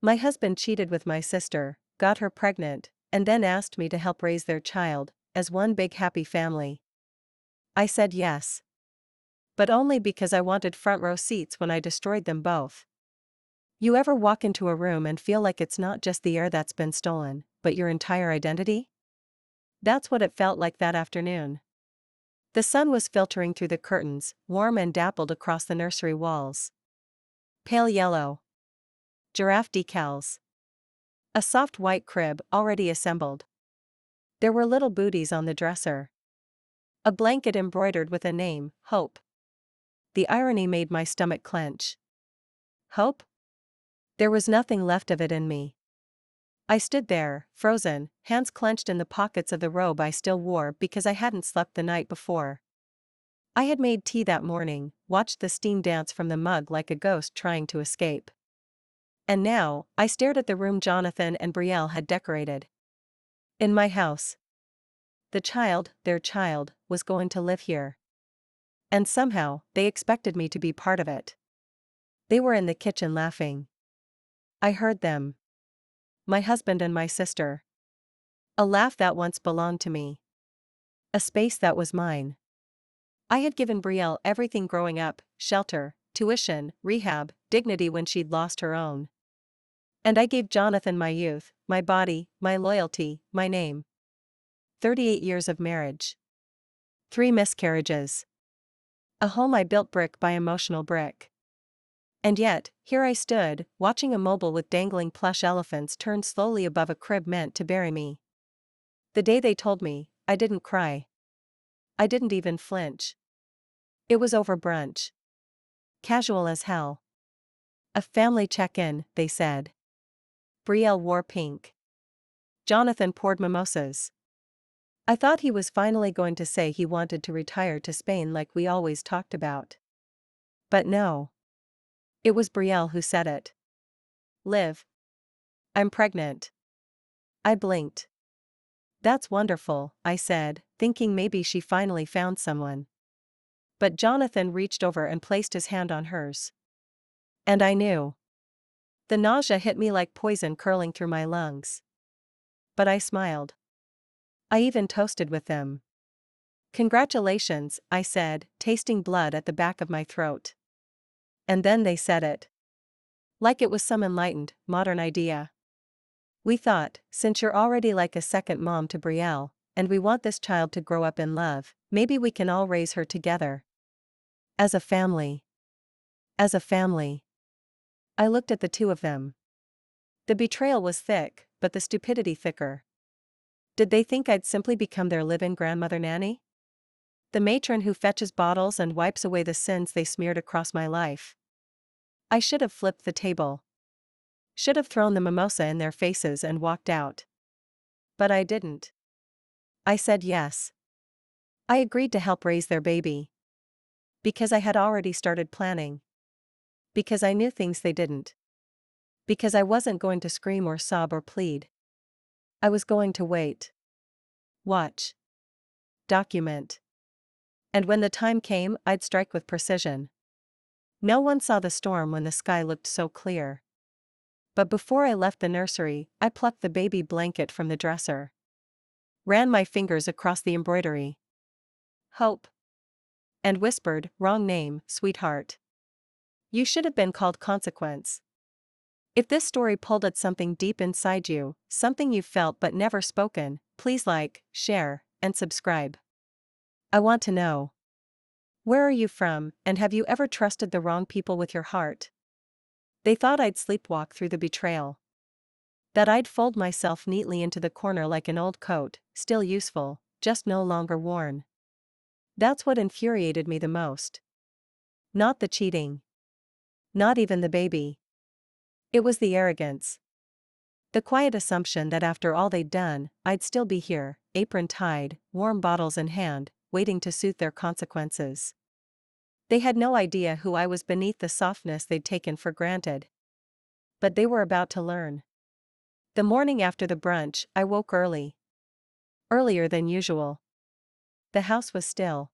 My husband cheated with my sister, got her pregnant, and then asked me to help raise their child, as one big happy family. I said yes. But only because I wanted front row seats when I destroyed them both. You ever walk into a room and feel like it's not just the air that's been stolen, but your entire identity? That's what it felt like that afternoon. The sun was filtering through the curtains, warm and dappled across the nursery walls. Pale yellow. Giraffe decals. A soft white crib already assembled. There were little booties on the dresser. A blanket embroidered with a name, Hope. The irony made my stomach clench. Hope? There was nothing left of it in me. I stood there, frozen, hands clenched in the pockets of the robe I still wore because I hadn't slept the night before. I had made tea that morning, watched the steam dance from the mug like a ghost trying to escape. And now, I stared at the room Jonathan and Brielle had decorated. In my house. The child, their child, was going to live here. And somehow, they expected me to be part of it. They were in the kitchen laughing. I heard them. My husband and my sister. A laugh that once belonged to me. A space that was mine. I had given Brielle everything growing up: shelter, tuition, rehab, dignity when she'd lost her own. And I gave Jonathan my youth, my body, my loyalty, my name. 38 years of marriage. 3 miscarriages. A home I built brick by emotional brick. And yet, here I stood, watching a mobile with dangling plush elephants turn slowly above a crib meant to bury me. The day they told me, I didn't cry. I didn't even flinch. It was over brunch. Casual as hell. A family check-in, they said. Brielle wore pink. Jonathan poured mimosas. I thought he was finally going to say he wanted to retire to Spain like we always talked about. But no. It was Brielle who said it. Liv. I'm pregnant. I blinked. That's wonderful, I said, thinking maybe she finally found someone. But Jonathan reached over and placed his hand on hers. And I knew. The nausea hit me like poison curling through my lungs. But I smiled. I even toasted with them. Congratulations, I said, tasting blood at the back of my throat. And then they said it. Like it was some enlightened, modern idea. We thought, since you're already like a second mom to Brielle, and we want this child to grow up in love, maybe we can all raise her together. As a family. As a family. I looked at the two of them. The betrayal was thick, but the stupidity thicker. Did they think I'd simply become their live-in grandmother nanny? The matron who fetches bottles and wipes away the sins they smeared across my life. I should have flipped the table. Should have thrown the mimosa in their faces and walked out. But I didn't. I said yes. I agreed to help raise their baby. Because I had already started planning. Because I knew things they didn't. Because I wasn't going to scream or sob or plead. I was going to wait. Watch. Document. And when the time came, I'd strike with precision. No one saw the storm when the sky looked so clear. But before I left the nursery, I plucked the baby blanket from the dresser. Ran my fingers across the embroidery. Hope. And whispered, wrong name, sweetheart. You should have been called Consequence. If this story pulled at something deep inside you, something you felt but never spoken, please like, share, and subscribe. I want to know. Where are you from, and have you ever trusted the wrong people with your heart? They thought I'd sleepwalk through the betrayal. That I'd fold myself neatly into the corner like an old coat, still useful, just no longer worn. That's what infuriated me the most. Not the cheating. Not even the baby. It was the arrogance. The quiet assumption that after all they'd done, I'd still be here, apron tied, warm bottles in hand, waiting to suit their consequences. They had no idea who I was beneath the softness they'd taken for granted. But they were about to learn. The morning after the brunch, I woke early. Earlier than usual. The house was still.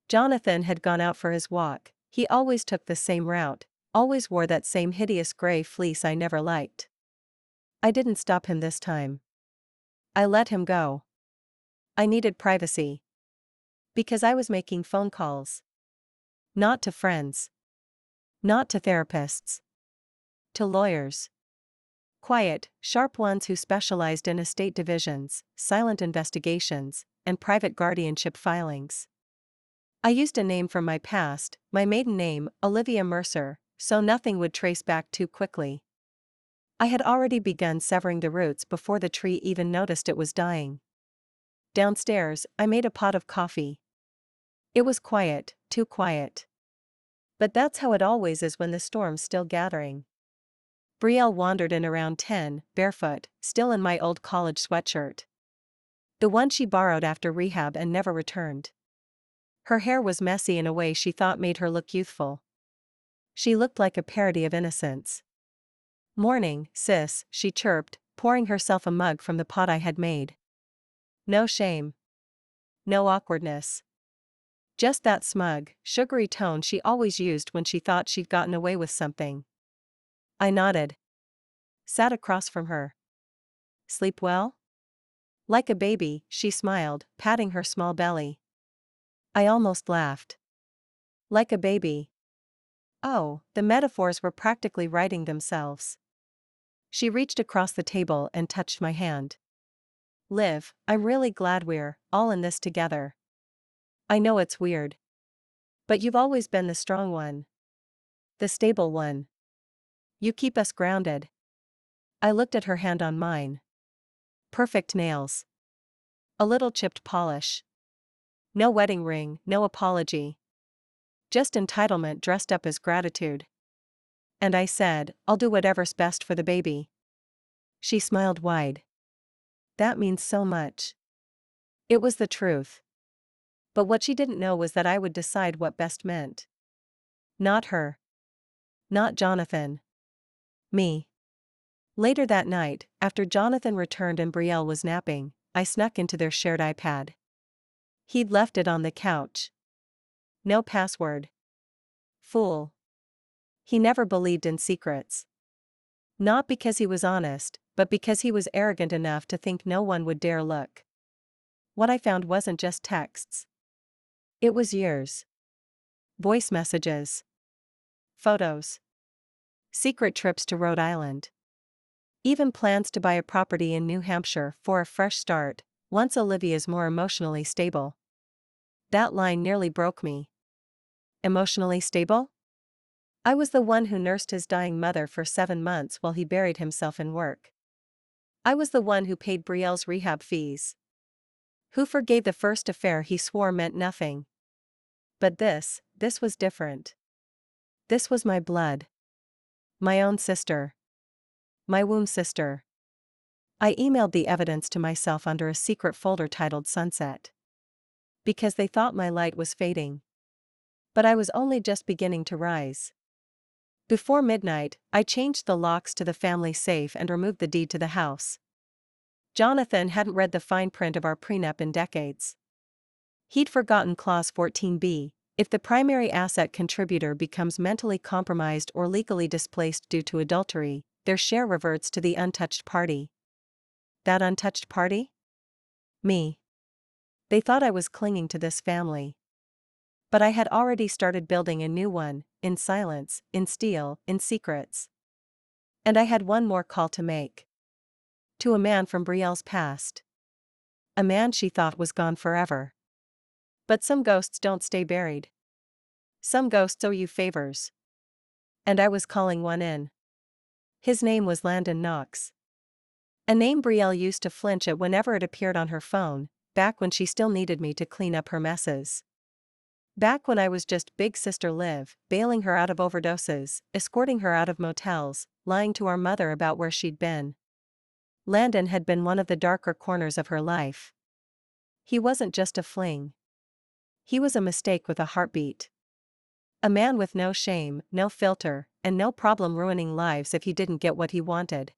Jonathan had gone out for his walk. He always took the same route, always wore that same hideous gray fleece I never liked. I didn't stop him this time. I let him go. I needed privacy. Because I was making phone calls. Not to friends. Not to therapists. To lawyers. Quiet, sharp ones who specialized in estate divisions, silent investigations, and private guardianship filings. I used a name from my past, my maiden name, Olivia Mercer, so nothing would trace back too quickly. I had already begun severing the roots before the tree even noticed it was dying. Downstairs, I made a pot of coffee. It was quiet, too quiet. But that's how it always is when the storm's still gathering. Brielle wandered in around 10, barefoot, still in my old college sweatshirt. The one she borrowed after rehab and never returned. Her hair was messy in a way she thought made her look youthful. She looked like a parody of innocence. "Morning, sis," she chirped, pouring herself a mug from the pot I had made. No shame. No awkwardness. Just that smug, sugary tone she always used when she thought she'd gotten away with something. I nodded. Sat across from her. "Sleep well?" Like a baby, she smiled, patting her small belly. I almost laughed. Like a baby. Oh, the metaphors were practically writing themselves. She reached across the table and touched my hand. "Liv, I'm really glad we're all in this together. I know it's weird. But you've always been the strong one. The stable one. You keep us grounded." I looked at her hand on mine. Perfect nails. A little chipped polish. No wedding ring, no apology. Just entitlement dressed up as gratitude. And I said, "I'll do whatever's best for the baby." She smiled wide. "That means so much." It was the truth. But what she didn't know was that I would decide what best meant. Not her. Not Jonathan. Me. Later that night, after Jonathan returned and Brielle was napping, I snuck into their shared iPad. He'd left it on the couch. No password. Fool. He never believed in secrets. Not because he was honest, but because he was arrogant enough to think no one would dare look. What I found wasn't just texts. It was years. Voice messages. Photos. Secret trips to Rhode Island. Even plans to buy a property in New Hampshire for a fresh start, once Olivia's more emotionally stable. That line nearly broke me. Emotionally stable? I was the one who nursed his dying mother for 7 months while he buried himself in work. I was the one who paid Brielle's rehab fees. Who forgave the first affair he swore meant nothing. But this was different. This was my blood. My own sister. My womb sister. I emailed the evidence to myself under a secret folder titled Sunset. Because they thought my light was fading. But I was only just beginning to rise. Before midnight, I changed the locks to the family safe and removed the deed to the house. Jonathan hadn't read the fine print of our prenup in decades. He'd forgotten Clause 14b, if the primary asset contributor becomes mentally compromised or legally displaced due to adultery, their share reverts to the untouched party. That untouched party? Me. They thought I was clinging to this family. But I had already started building a new one, in silence, in steel, in secrets. And I had one more call to make. To a man from Brielle's past. A man she thought was gone forever. But some ghosts don't stay buried. Some ghosts owe you favors. And I was calling one in. His name was Landon Knox. A name Brielle used to flinch at whenever it appeared on her phone, back when she still needed me to clean up her messes. Back when I was just Big Sister Liv, bailing her out of overdoses, escorting her out of motels, lying to our mother about where she'd been. Landon had been one of the darker corners of her life. He wasn't just a fling. He was a mistake with a heartbeat. A man with no shame, no filter, and no problem ruining lives if he didn't get what he wanted.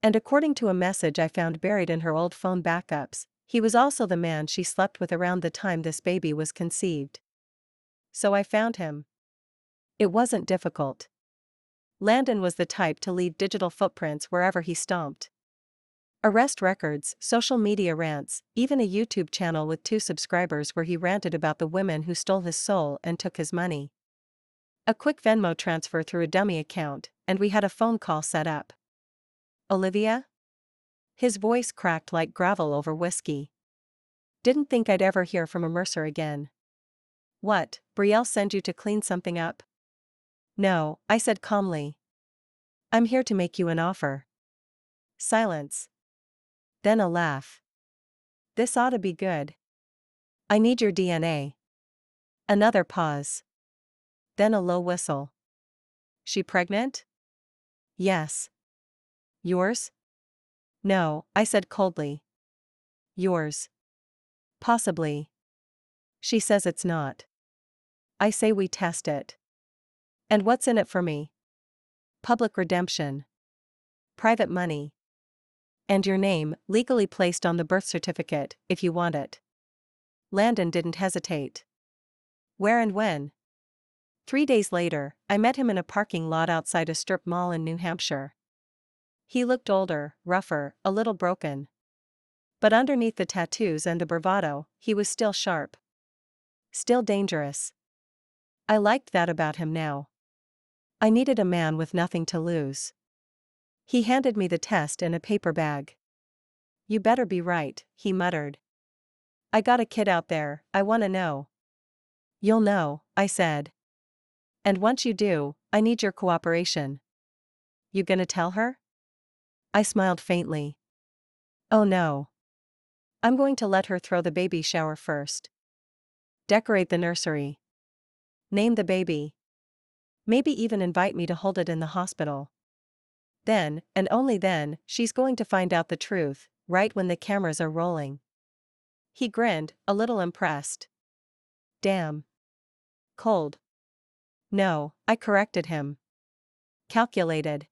And according to a message I found buried in her old phone backups, he was also the man she slept with around the time this baby was conceived. So I found him. It wasn't difficult. Landon was the type to leave digital footprints wherever he stomped. Arrest records, social media rants, even a YouTube channel with 2 subscribers where he ranted about the women who stole his soul and took his money. A quick Venmo transfer through a dummy account, and we had a phone call set up. Olivia? His voice cracked like gravel over whiskey. Didn't think I'd ever hear from a Mercer again. What, Brielle send you to clean something up? No, I said calmly. I'm here to make you an offer. Silence. Then a laugh. This ought to be good. I need your DNA. Another pause. Then a low whistle. She pregnant? Yes. Yours? No, I said coldly. Yours. Possibly. She says it's not. I say we test it. And what's in it for me? Public redemption. Private money. And your name, legally placed on the birth certificate, if you want it. Landon didn't hesitate. Where and when? 3 days later, I met him in a parking lot outside a strip mall in New Hampshire. He looked older, rougher, a little broken. But underneath the tattoos and the bravado, he was still sharp. Still dangerous. I liked that about him now. I needed a man with nothing to lose. He handed me the test in a paper bag. You better be right, he muttered. I got a kid out there, I wanna know. You'll know, I said. And once you do, I need your cooperation. You gonna tell her? I smiled faintly. Oh no. I'm going to let her throw the baby shower first. Decorate the nursery. Name the baby. Maybe even invite me to hold it in the hospital. Then, and only then, she's going to find out the truth, right when the cameras are rolling. He grinned, a little impressed. Damn. Cold. No, I corrected him. Calculated.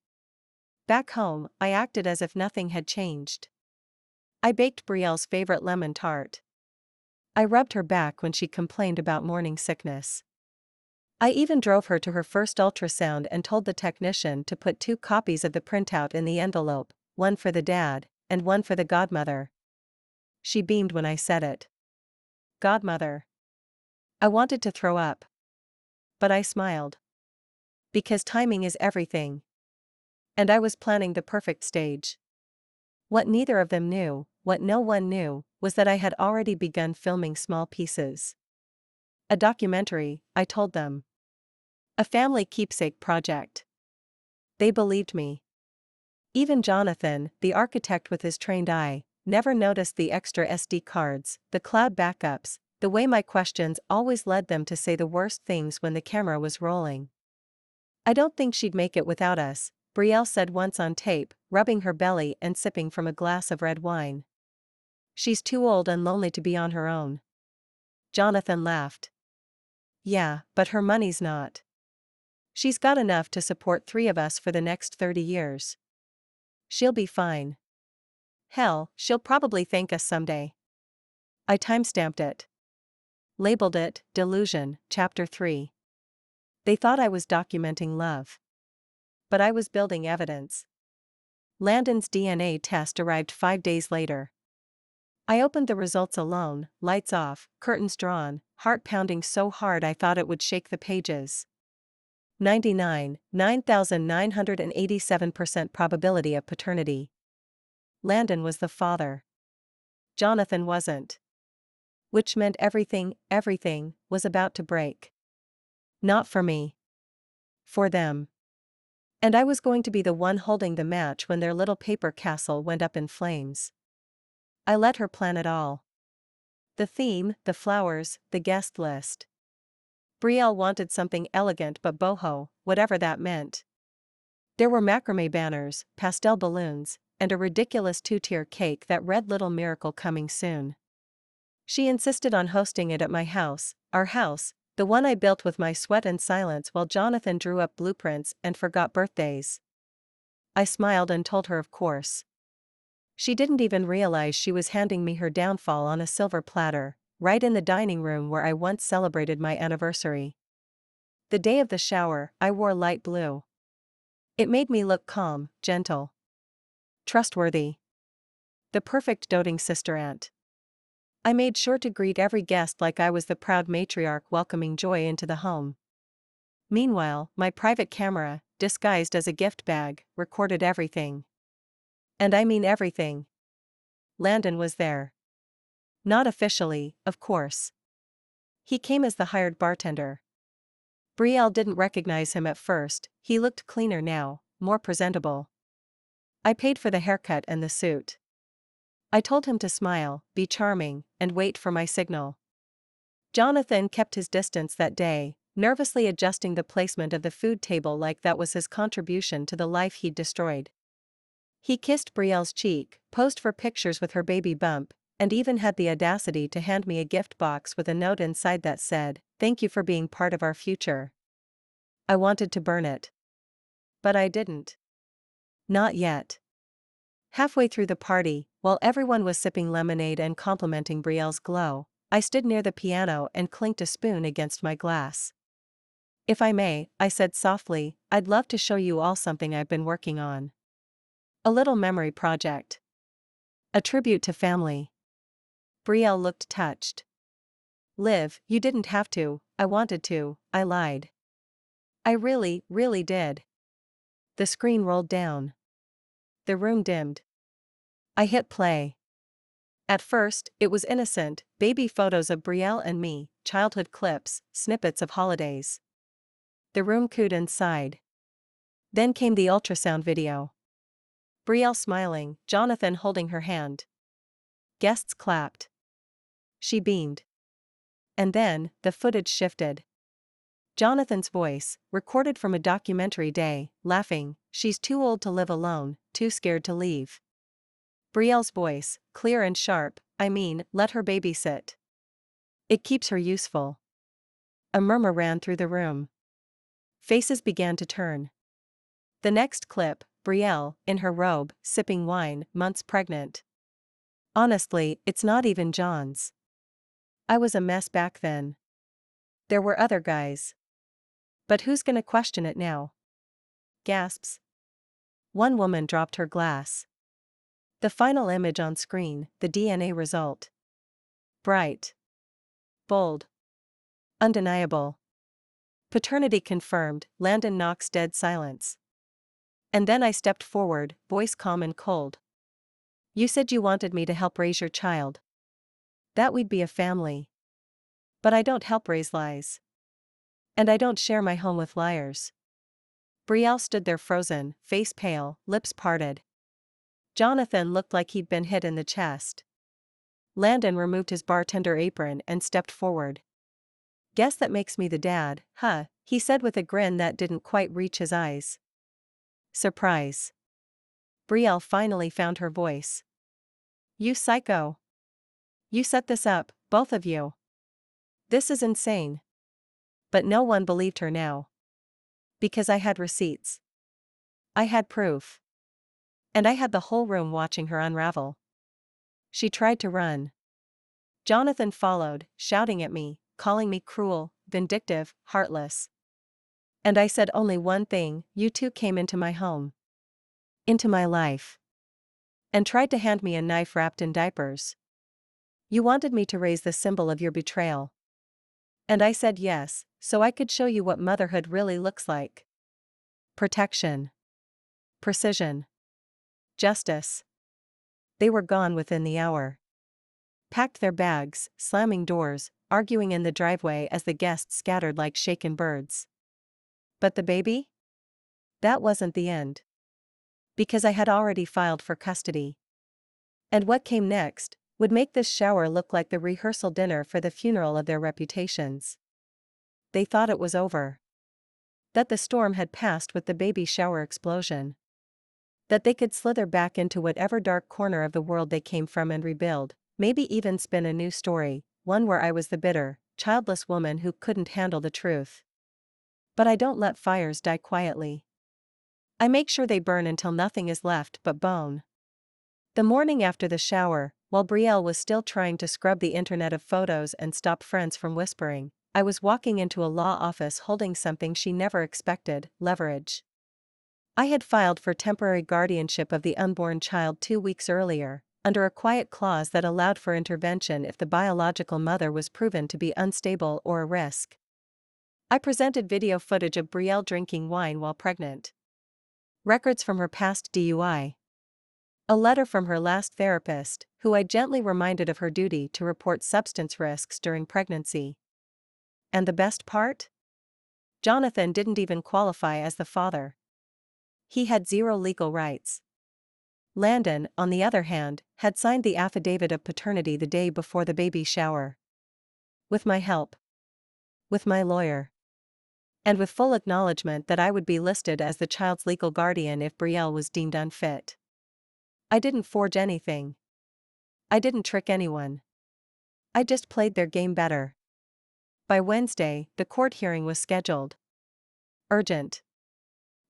Back home, I acted as if nothing had changed. I baked Brielle's favorite lemon tart. I rubbed her back when she complained about morning sickness. I even drove her to her first ultrasound and told the technician to put 2 copies of the printout in the envelope, one for the dad, and one for the godmother. She beamed when I said it. Godmother. I wanted to throw up. But I smiled. Because timing is everything. And I was planning the perfect stage. What neither of them knew, what no one knew, was that I had already begun filming small pieces. A documentary, I told them. A family keepsake project. They believed me. Even Jonathan, the architect with his trained eye, never noticed the extra SD cards, the cloud backups, the way my questions always led them to say the worst things when the camera was rolling. I don't think she'd make it without us, Brielle said once on tape, rubbing her belly and sipping from a glass of red wine. She's too old and lonely to be on her own. Jonathan laughed. Yeah, but her money's not. She's got enough to support 3 of us for the next 30 years. She'll be fine. Hell, she'll probably thank us someday. I timestamped it. Labeled it, Delusion, Chapter 3. They thought I was documenting love. But I was building evidence. Landon's DNA test arrived 5 days later. I opened the results alone, lights off, curtains drawn, heart pounding so hard I thought it would shake the pages. 9,987% probability of paternity. Landon was the father. Jonathan wasn't. Which meant everything was about to break. Not for me. For them. And I was going to be the one holding the match when their little paper castle went up in flames. I let her plan it all. The theme, the flowers, the guest list. Brielle wanted something elegant but boho, whatever that meant. There were macrame banners, pastel balloons, and a ridiculous 2-tier cake that read Little Miracle Coming Soon. She insisted on hosting it at my house, our house, the one I built with my sweat and silence while Jonathan drew up blueprints and forgot birthdays. I smiled and told her of course. She didn't even realize she was handing me her downfall on a silver platter, right in the dining room where I once celebrated my anniversary. The day of the shower, I wore light blue. It made me look calm, gentle, trustworthy. The perfect doting sister aunt. I made sure to greet every guest like I was the proud matriarch welcoming joy into the home. Meanwhile, my private camera, disguised as a gift bag, recorded everything. And I mean everything. Landon was there. Not officially, of course. He came as the hired bartender. Brielle didn't recognize him at first. He looked cleaner now, more presentable. I paid for the haircut and the suit. I told him to smile, be charming, and wait for my signal. Jonathan kept his distance that day, nervously adjusting the placement of the food table like that was his contribution to the life he'd destroyed. He kissed Brielle's cheek, posed for pictures with her baby bump, and even had the audacity to hand me a gift box with a note inside that said, "Thank you for being part of our future." I wanted to burn it. But I didn't. Not yet. Halfway through the party, while everyone was sipping lemonade and complimenting Brielle's glow, I stood near the piano and clinked a spoon against my glass. "If I may," I said softly, "I'd love to show you all something I've been working on. A little memory project. A tribute to family." Brielle looked touched. "Liv, you didn't have to, I wanted to," I lied. "I really, really did." The screen rolled down. The room dimmed. I hit play. At first, it was innocent, baby photos of Brielle and me, childhood clips, snippets of holidays. The room cooed inside. Then came the ultrasound video. Brielle smiling, Jonathan holding her hand. Guests clapped. She beamed. And then, the footage shifted. Jonathan's voice, recorded from a documentary day, laughing, "She's too old to live alone, too scared to leave." Brielle's voice, clear and sharp, "I mean, let her babysit. It keeps her useful." A murmur ran through the room. Faces began to turn. The next clip, Brielle, in her robe, sipping wine, months pregnant. Honestly, it's not even John's. I was a mess back then. There were other guys. But who's gonna question it now? Gasps. One woman dropped her glass. The final image on screen, the DNA result. Bright. Bold. Undeniable. Paternity confirmed, Landon knocks dead silence. And then I stepped forward, voice calm and cold. "You said you wanted me to help raise your child. That we'd be a family. But I don't help raise lies. And I don't share my home with liars." Brielle stood there frozen, face pale, lips parted. Jonathan looked like he'd been hit in the chest. Landon removed his bartender apron and stepped forward. "Guess that makes me the dad, huh?" he said with a grin that didn't quite reach his eyes. Surprise. Brielle finally found her voice. "You psycho. You set this up, both of you. This is insane." But no one believed her now. Because I had receipts. I had proof. And I had the whole room watching her unravel. She tried to run. Jonathan followed, shouting at me, calling me cruel, vindictive, heartless. And I said only one thing: "You two came into my home. Into my life. And tried to hand me a knife wrapped in diapers. You wanted me to raise the symbol of your betrayal. And I said yes, so I could show you what motherhood really looks like. Protection. Precision. Justice." They were gone within the hour. Packed their bags, slamming doors, arguing in the driveway as the guests scattered like shaken birds. But the baby? That wasn't the end. Because I had already filed for custody. And what came next would make this shower look like the rehearsal dinner for the funeral of their reputations. They thought it was over. That the storm had passed with the baby shower explosion. That they could slither back into whatever dark corner of the world they came from and rebuild, maybe even spin a new story, one where I was the bitter, childless woman who couldn't handle the truth. But I don't let fires die quietly. I make sure they burn until nothing is left but bone. The morning after the shower, while Brielle was still trying to scrub the internet of photos and stop friends from whispering, I was walking into a law office holding something she never expected: leverage. I had filed for temporary guardianship of the unborn child 2 weeks earlier, under a quiet clause that allowed for intervention if the biological mother was proven to be unstable or a risk. I presented video footage of Brielle drinking wine while pregnant, records from her past DUI, a letter from her last therapist, who I gently reminded of her duty to report substance risks during pregnancy. And the best part? Jonathan didn't even qualify as the father. He had zero legal rights. Landon, on the other hand, had signed the affidavit of paternity the day before the baby shower. With my help. With my lawyer. And with full acknowledgement that I would be listed as the child's legal guardian if Brielle was deemed unfit. I didn't forge anything. I didn't trick anyone. I just played their game better. By Wednesday, the court hearing was scheduled. Urgent.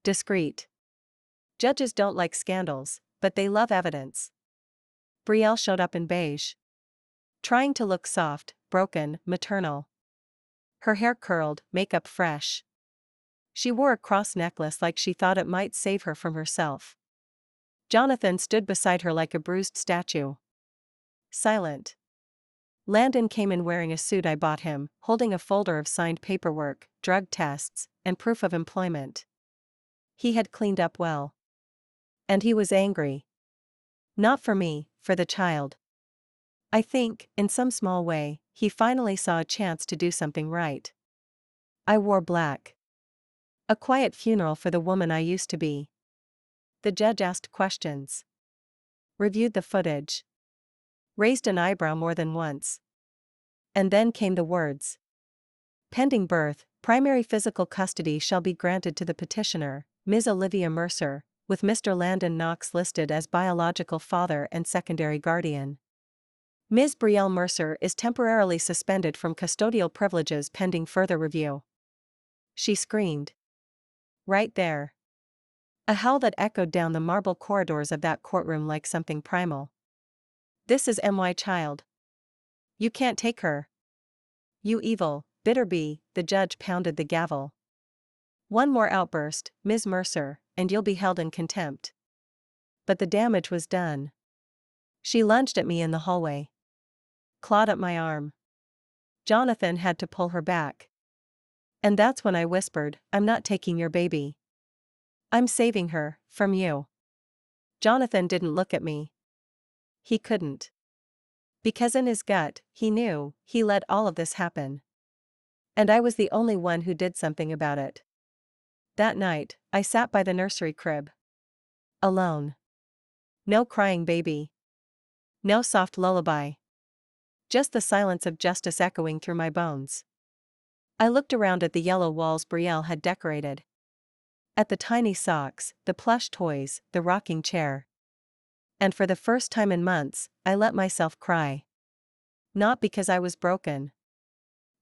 Discreet. Judges don't like scandals, but they love evidence. Brielle showed up in beige. Trying to look soft, broken, maternal. Her hair curled, makeup fresh. She wore a cross necklace like she thought it might save her from herself. Jonathan stood beside her like a bruised statue. Silent. Landon came in wearing a suit I bought him, holding a folder of signed paperwork, drug tests, and proof of employment. He had cleaned up well. And he was angry. Not for me, for the child. I think, in some small way, he finally saw a chance to do something right. I wore black. A quiet funeral for the woman I used to be. The judge asked questions. Reviewed the footage. Raised an eyebrow more than once. And then came the words. Pending birth, primary physical custody shall be granted to the petitioner, Ms. Olivia Mercer, with Mr. Landon Knox listed as biological father and secondary guardian. Ms. Brielle Mercer is temporarily suspended from custodial privileges pending further review. She screamed. Right there. A howl that echoed down the marble corridors of that courtroom like something primal. This is my child. You can't take her. You evil, bitter bee, the judge pounded the gavel. One more outburst, Ms. Mercer, and you'll be held in contempt. But the damage was done. She lunged at me in the hallway. Clawed at my arm. Jonathan had to pull her back. And that's when I whispered, I'm not taking your baby. I'm saving her, from you. Jonathan didn't look at me. He couldn't. Because in his gut, he knew, he let all of this happen. And I was the only one who did something about it. That night, I sat by the nursery crib. Alone. No crying baby. No soft lullaby. Just the silence of justice echoing through my bones. I looked around at the yellow walls Brielle had decorated. At the tiny socks, the plush toys, the rocking chair. And for the first time in months, I let myself cry. Not because I was broken.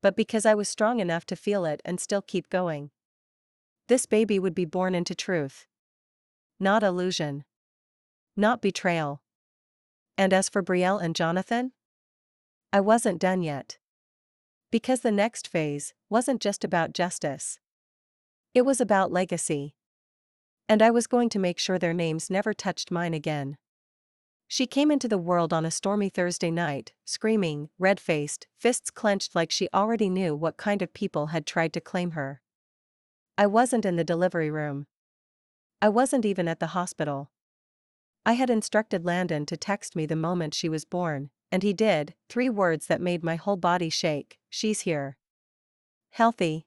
But because I was strong enough to feel it and still keep going. This baby would be born into truth. Not illusion. Not betrayal. And as for Brielle and Jonathan? I wasn't done yet. Because the next phase wasn't just about justice. It was about legacy. And I was going to make sure their names never touched mine again. She came into the world on a stormy Thursday night, screaming, red-faced, fists clenched like she already knew what kind of people had tried to claim her. I wasn't in the delivery room. I wasn't even at the hospital. I had instructed Landon to text me the moment she was born, and he did, 3 words that made my whole body shake, she's here. Healthy.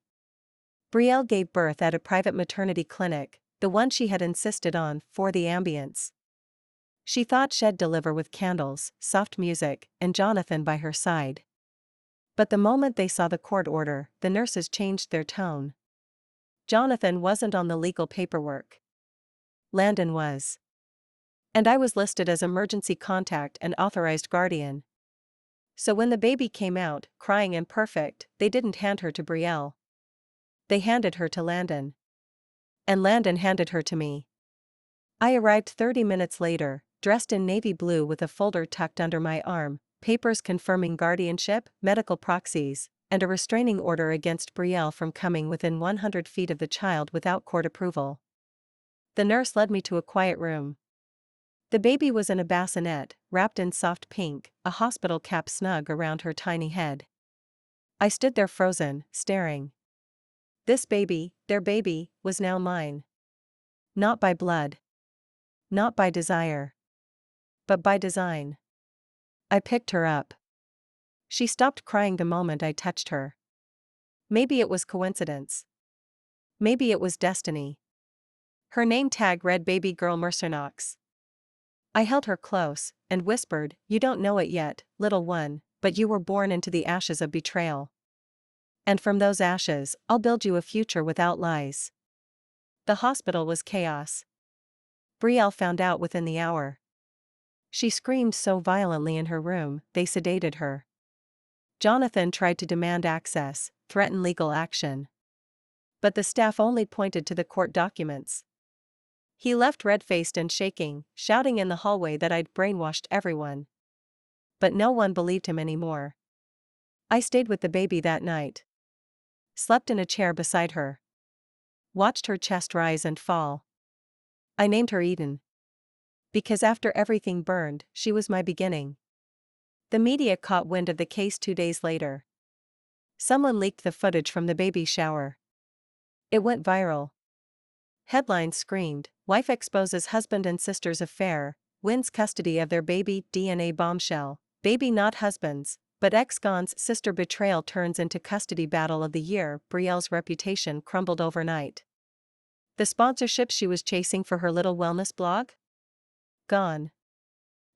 Brielle gave birth at a private maternity clinic, the one she had insisted on, for the ambience. She thought she'd deliver with candles, soft music, and Jonathan by her side. But the moment they saw the court order, the nurses changed their tone. Jonathan wasn't on the legal paperwork. Landon was. And I was listed as emergency contact and authorized guardian. So when the baby came out, crying and perfect, they didn't hand her to Brielle. They handed her to Landon. And Landon handed her to me. I arrived 30 minutes later, dressed in navy blue with a folder tucked under my arm, papers confirming guardianship, medical proxies, and a restraining order against Brielle from coming within 100 feet of the child without court approval. The nurse led me to a quiet room. The baby was in a bassinet, wrapped in soft pink, a hospital cap snug around her tiny head. I stood there frozen, staring. This baby, their baby, was now mine. Not by blood. Not by desire. But by design. I picked her up. She stopped crying the moment I touched her. Maybe it was coincidence. Maybe it was destiny. Her name tag read Baby Girl Mercernox. I held her close, and whispered, "You don't know it yet, little one, but you were born into the ashes of betrayal. And from those ashes, I'll build you a future without lies." The hospital was chaos. Brielle found out within the hour. She screamed so violently in her room, they sedated her. Jonathan tried to demand access, threaten legal action. But the staff only pointed to the court documents. He left red-faced and shaking, shouting in the hallway that I'd brainwashed everyone. But no one believed him anymore. I stayed with the baby that night. Slept in a chair beside her. Watched her chest rise and fall. I named her Eden. Because after everything burned, she was my beginning. The media caught wind of the case 2 days later. Someone leaked the footage from the baby shower. It went viral. Headlines screamed, "Wife exposes husband and sister's affair, wins custody of their baby, DNA bombshell, baby not husband's, but ex-gon's sister betrayal turns into custody battle of the year." Brielle's reputation crumbled overnight. The sponsorship she was chasing for her little wellness blog? Gone.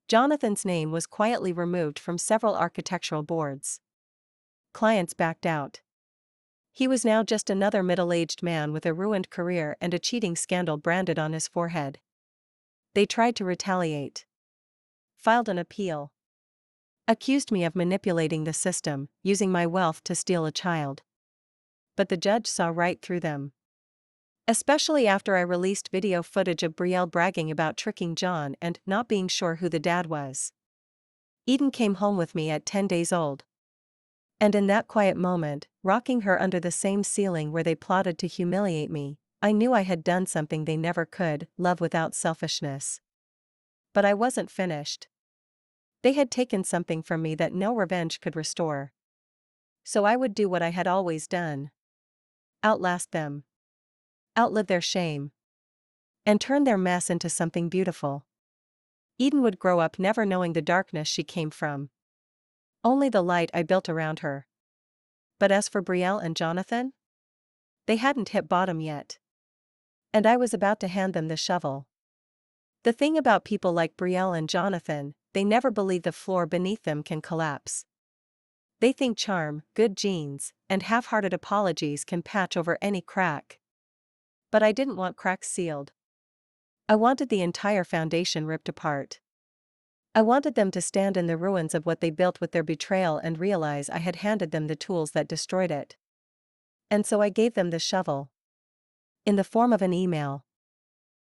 Jonathan's name was quietly removed from several architectural boards. Clients backed out. He was now just another middle-aged man with a ruined career and a cheating scandal branded on his forehead. They tried to retaliate. Filed an appeal. Accused me of manipulating the system, using my wealth to steal a child. But the judge saw right through them. Especially after I released video footage of Brielle bragging about tricking John and not being sure who the dad was. Eden came home with me at 10 days old. And in that quiet moment, rocking her under the same ceiling where they plotted to humiliate me, I knew I had done something they never could: love without selfishness. But I wasn't finished. They had taken something from me that no revenge could restore. So I would do what I had always done. Outlast them. Outlive their shame. And turn their mess into something beautiful. Eden would grow up never knowing the darkness she came from. Only the light I built around her. But as for Brielle and Jonathan? They hadn't hit bottom yet. And I was about to hand them the shovel. The thing about people like Brielle and Jonathan, they never believe the floor beneath them can collapse. They think charm, good genes, and half-hearted apologies can patch over any crack. But I didn't want cracks sealed. I wanted the entire foundation ripped apart. I wanted them to stand in the ruins of what they built with their betrayal and realize I had handed them the tools that destroyed it. And so I gave them the shovel. In the form of an email.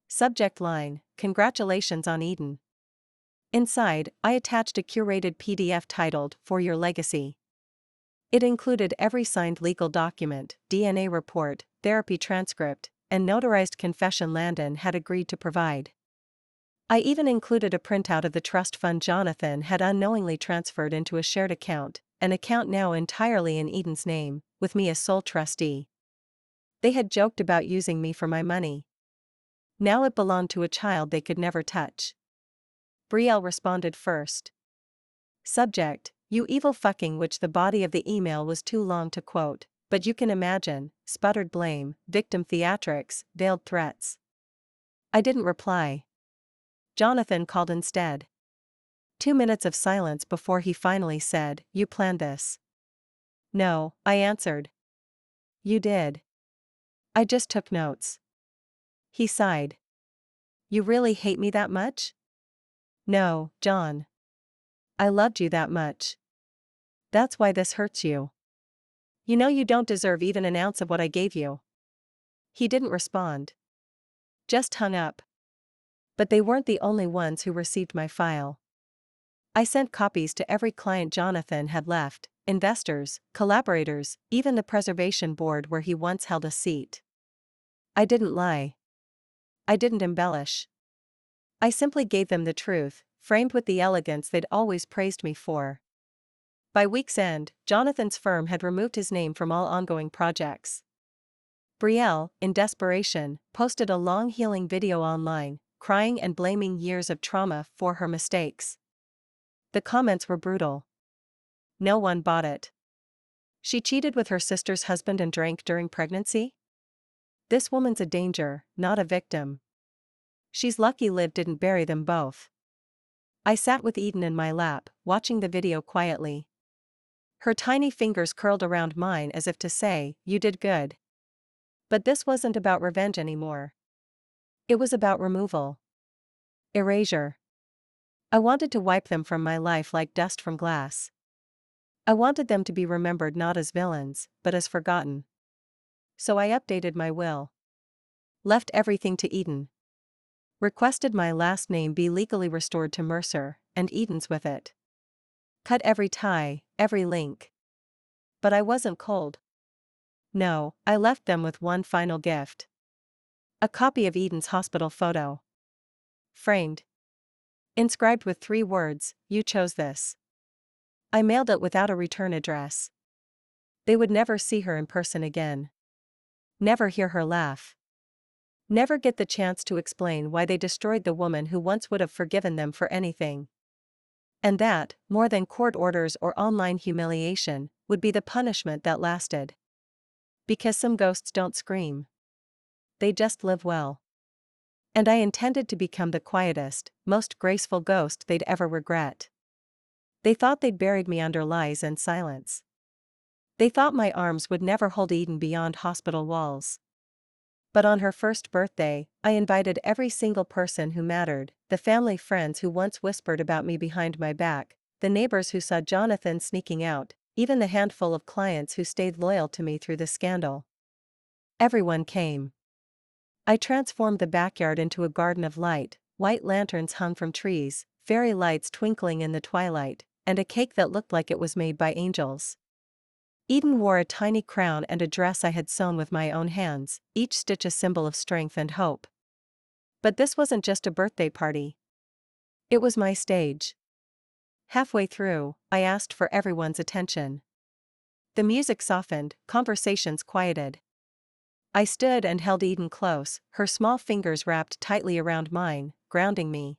Subject line: "Congratulations on Eden." Inside, I attached a curated PDF titled, "For Your Legacy." It included every signed legal document, DNA report, therapy transcript, and notarized confession Landon had agreed to provide. I even included a printout of the trust fund Jonathan had unknowingly transferred into a shared account, an account now entirely in Eden's name, with me as sole trustee. They had joked about using me for my money. Now it belonged to a child they could never touch. Brielle responded first. Subject: "You evil fucking," which the body of the email was too long to quote, but you can imagine, sputtered blame, victim theatrics, veiled threats. I didn't reply. Jonathan called instead. 2 minutes of silence before he finally said, "You planned this." "No," I answered. "You did." "I just took notes." He sighed. "You really hate me that much?" "No, John. I loved you that much. That's why this hurts you. You know you don't deserve even an ounce of what I gave you." He didn't respond. Just hung up. But they weren't the only ones who received my file. I sent copies to every client Jonathan had left, investors, collaborators, even the preservation board where he once held a seat. I didn't lie. I didn't embellish. I simply gave them the truth, framed with the elegance they'd always praised me for. By week's end, Jonathan's firm had removed his name from all ongoing projects. Brielle, in desperation, posted a long healing video online, crying and blaming years of trauma for her mistakes. The comments were brutal. No one bought it. She cheated with her sister's husband and drank during pregnancy? This woman's a danger, not a victim. She's lucky Liv didn't bury them both. I sat with Eden in my lap, watching the video quietly. Her tiny fingers curled around mine as if to say, "You did good." But this wasn't about revenge anymore. It was about removal. Erasure. I wanted to wipe them from my life like dust from glass. I wanted them to be remembered not as villains, but as forgotten. So I updated my will. Left everything to Eden. Requested my last name be legally restored to Mercer, and Eden's with it. Cut every tie, every link. But I wasn't cold. No, I left them with one final gift. A copy of Eden's hospital photo. Framed. Inscribed with 3 words, "You chose this." I mailed it without a return address. They would never see her in person again. Never hear her laugh. Never get the chance to explain why they destroyed the woman who once would have forgiven them for anything. And that, more than court orders or online humiliation, would be the punishment that lasted. Because some ghosts don't scream. They just live well. And I intended to become the quietest, most graceful ghost they'd ever regret. They thought they'd buried me under lies and silence. They thought my arms would never hold Eden beyond hospital walls. But on her first birthday, I invited every single person who mattered, the family friends who once whispered about me behind my back, the neighbors who saw Jonathan sneaking out, even the handful of clients who stayed loyal to me through the scandal. Everyone came. I transformed the backyard into a garden of light, white lanterns hung from trees, fairy lights twinkling in the twilight, and a cake that looked like it was made by angels. Eden wore a tiny crown and a dress I had sewn with my own hands, each stitch a symbol of strength and hope. But this wasn't just a birthday party. It was my stage. Halfway through, I asked for everyone's attention. The music softened, conversations quieted. I stood and held Eden close, her small fingers wrapped tightly around mine, grounding me.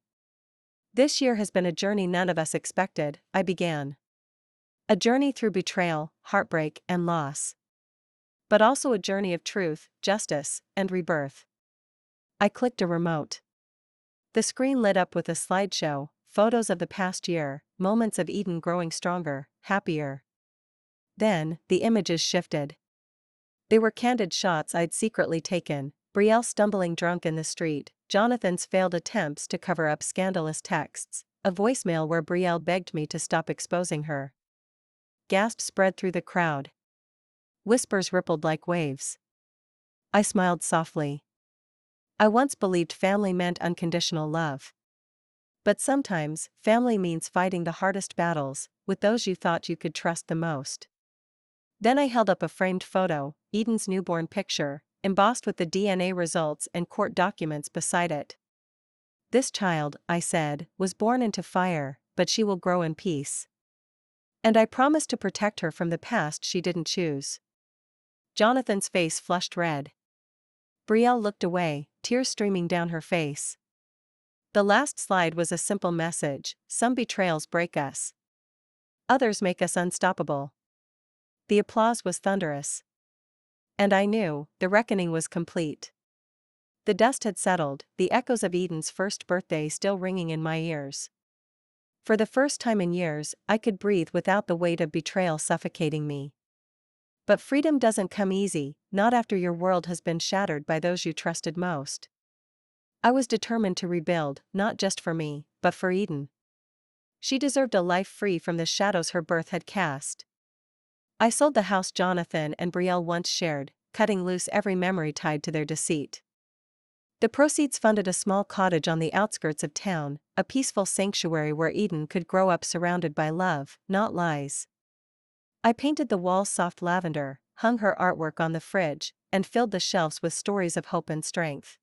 "This year has been a journey none of us expected," I began. A journey through betrayal, heartbreak, and loss. But also a journey of truth, justice, and rebirth. I clicked a remote. The screen lit up with a slideshow, photos of the past year, moments of Eden growing stronger, happier. Then, the images shifted. They were candid shots I'd secretly taken, Brielle stumbling drunk in the street, Jonathan's failed attempts to cover up scandalous texts, a voicemail where Brielle begged me to stop exposing her. Gasps spread through the crowd. Whispers rippled like waves. I smiled softly. I once believed family meant unconditional love. But sometimes, family means fighting the hardest battles, with those you thought you could trust the most. Then I held up a framed photo, Eden's newborn picture, embossed with the DNA results and court documents beside it. "This child," I said, "was born into fire, but she will grow in peace. And I promise to protect her from the past she didn't choose." Jonathan's face flushed red. Brielle looked away, tears streaming down her face. The last slide was a simple message: "Some betrayals break us. Others make us unstoppable." The applause was thunderous. And I knew, the reckoning was complete. The dust had settled, the echoes of Eden's first birthday still ringing in my ears. For the first time in years, I could breathe without the weight of betrayal suffocating me. But freedom doesn't come easy, not after your world has been shattered by those you trusted most. I was determined to rebuild, not just for me, but for Eden. She deserved a life free from the shadows her birth had cast. I sold the house Jonathan and Brielle once shared, cutting loose every memory tied to their deceit. The proceeds funded a small cottage on the outskirts of town, a peaceful sanctuary where Eden could grow up surrounded by love, not lies. I painted the walls soft lavender, hung her artwork on the fridge, and filled the shelves with stories of hope and strength.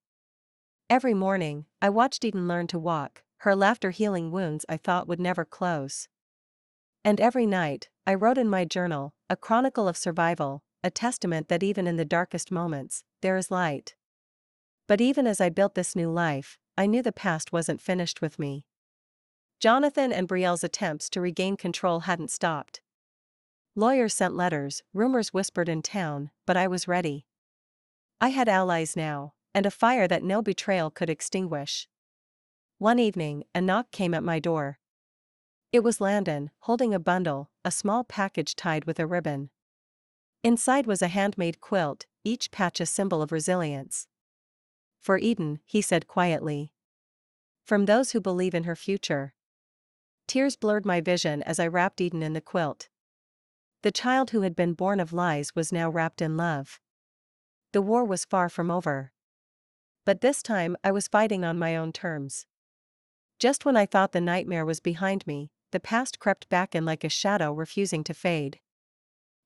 Every morning, I watched Eden learn to walk, her laughter healing wounds I thought would never close. And every night, I wrote in my journal, a chronicle of survival, a testament that even in the darkest moments, there is light. But even as I built this new life, I knew the past wasn't finished with me. Jonathan and Brielle's attempts to regain control hadn't stopped. Lawyers sent letters, rumors whispered in town, but I was ready. I had allies now, and a fire that no betrayal could extinguish. One evening, a knock came at my door. It was Landon, holding a bundle, a small package tied with a ribbon. Inside was a handmade quilt, each patch a symbol of resilience. "For Eden," he said quietly. "From those who believe in her future." Tears blurred my vision as I wrapped Eden in the quilt. The child who had been born of lies was now wrapped in love. The war was far from over. But this time I was fighting on my own terms. Just when I thought the nightmare was behind me, the past crept back in like a shadow refusing to fade.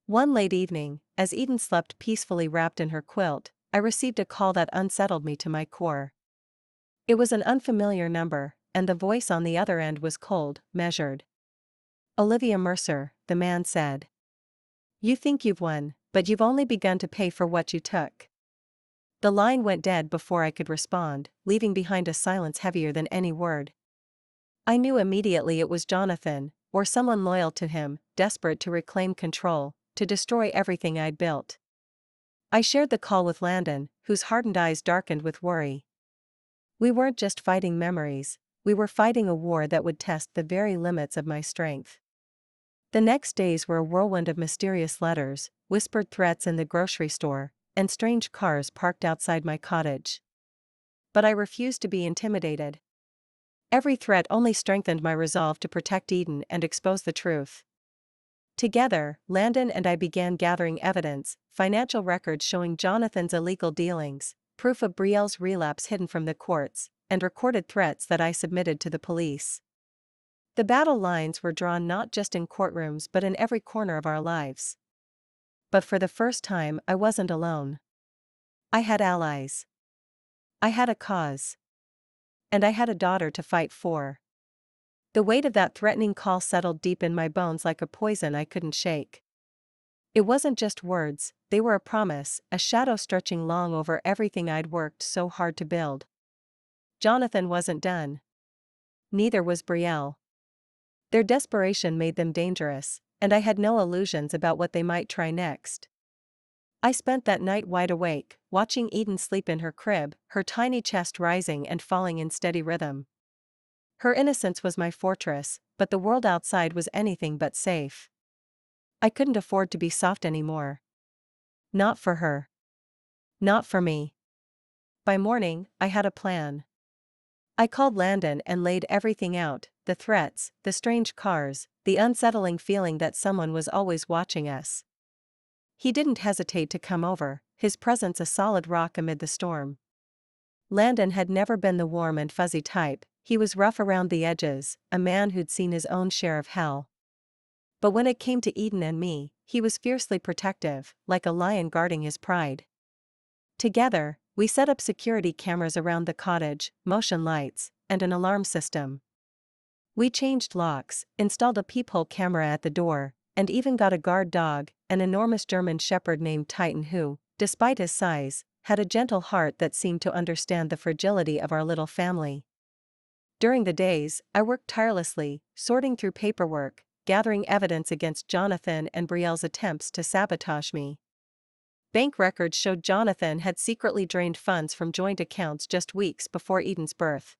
One late evening, as Eden slept peacefully wrapped in her quilt, I received a call that unsettled me to my core. It was an unfamiliar number, and the voice on the other end was cold, measured. "Olivia Mercer," the man said. "You think you've won, but you've only begun to pay for what you took." The line went dead before I could respond, leaving behind a silence heavier than any word. I knew immediately it was Jonathan, or someone loyal to him, desperate to reclaim control, to destroy everything I'd built. I shared the call with Landon, whose hardened eyes darkened with worry. We weren't just fighting memories, we were fighting a war that would test the very limits of my strength. The next days were a whirlwind of mysterious letters, whispered threats in the grocery store, and strange cars parked outside my cottage. But I refused to be intimidated. Every threat only strengthened my resolve to protect Eden and expose the truth. Together, Landon and I began gathering evidence, financial records showing Jonathan's illegal dealings, proof of Brielle's relapse hidden from the courts, and recorded threats that I submitted to the police. The battle lines were drawn not just in courtrooms but in every corner of our lives. But for the first time I wasn't alone. I had allies. I had a cause. And I had a daughter to fight for. The weight of that threatening call settled deep in my bones like a poison I couldn't shake. It wasn't just words, they were a promise, a shadow stretching long over everything I'd worked so hard to build. Jonathan wasn't done. Neither was Brielle. Their desperation made them dangerous, and I had no illusions about what they might try next. I spent that night wide awake, watching Eden sleep in her crib, her tiny chest rising and falling in steady rhythm. Her innocence was my fortress, but the world outside was anything but safe. I couldn't afford to be soft anymore. Not for her. Not for me. By morning, I had a plan. I called Landon and laid everything out, the threats, the strange cars, the unsettling feeling that someone was always watching us. He didn't hesitate to come over, his presence a solid rock amid the storm. Landon had never been the warm and fuzzy type, he was rough around the edges, a man who'd seen his own share of hell. But when it came to Eden and me, he was fiercely protective, like a lion guarding his pride. Together, we set up security cameras around the cottage, motion lights, and an alarm system. We changed locks, installed a peephole camera at the door, and even got a guard dog, an enormous German shepherd named Titan who, despite his size, had a gentle heart that seemed to understand the fragility of our little family. During the days, I worked tirelessly, sorting through paperwork, gathering evidence against Jonathan and Brielle's attempts to sabotage me. Bank records showed Jonathan had secretly drained funds from joint accounts just weeks before Eden's birth.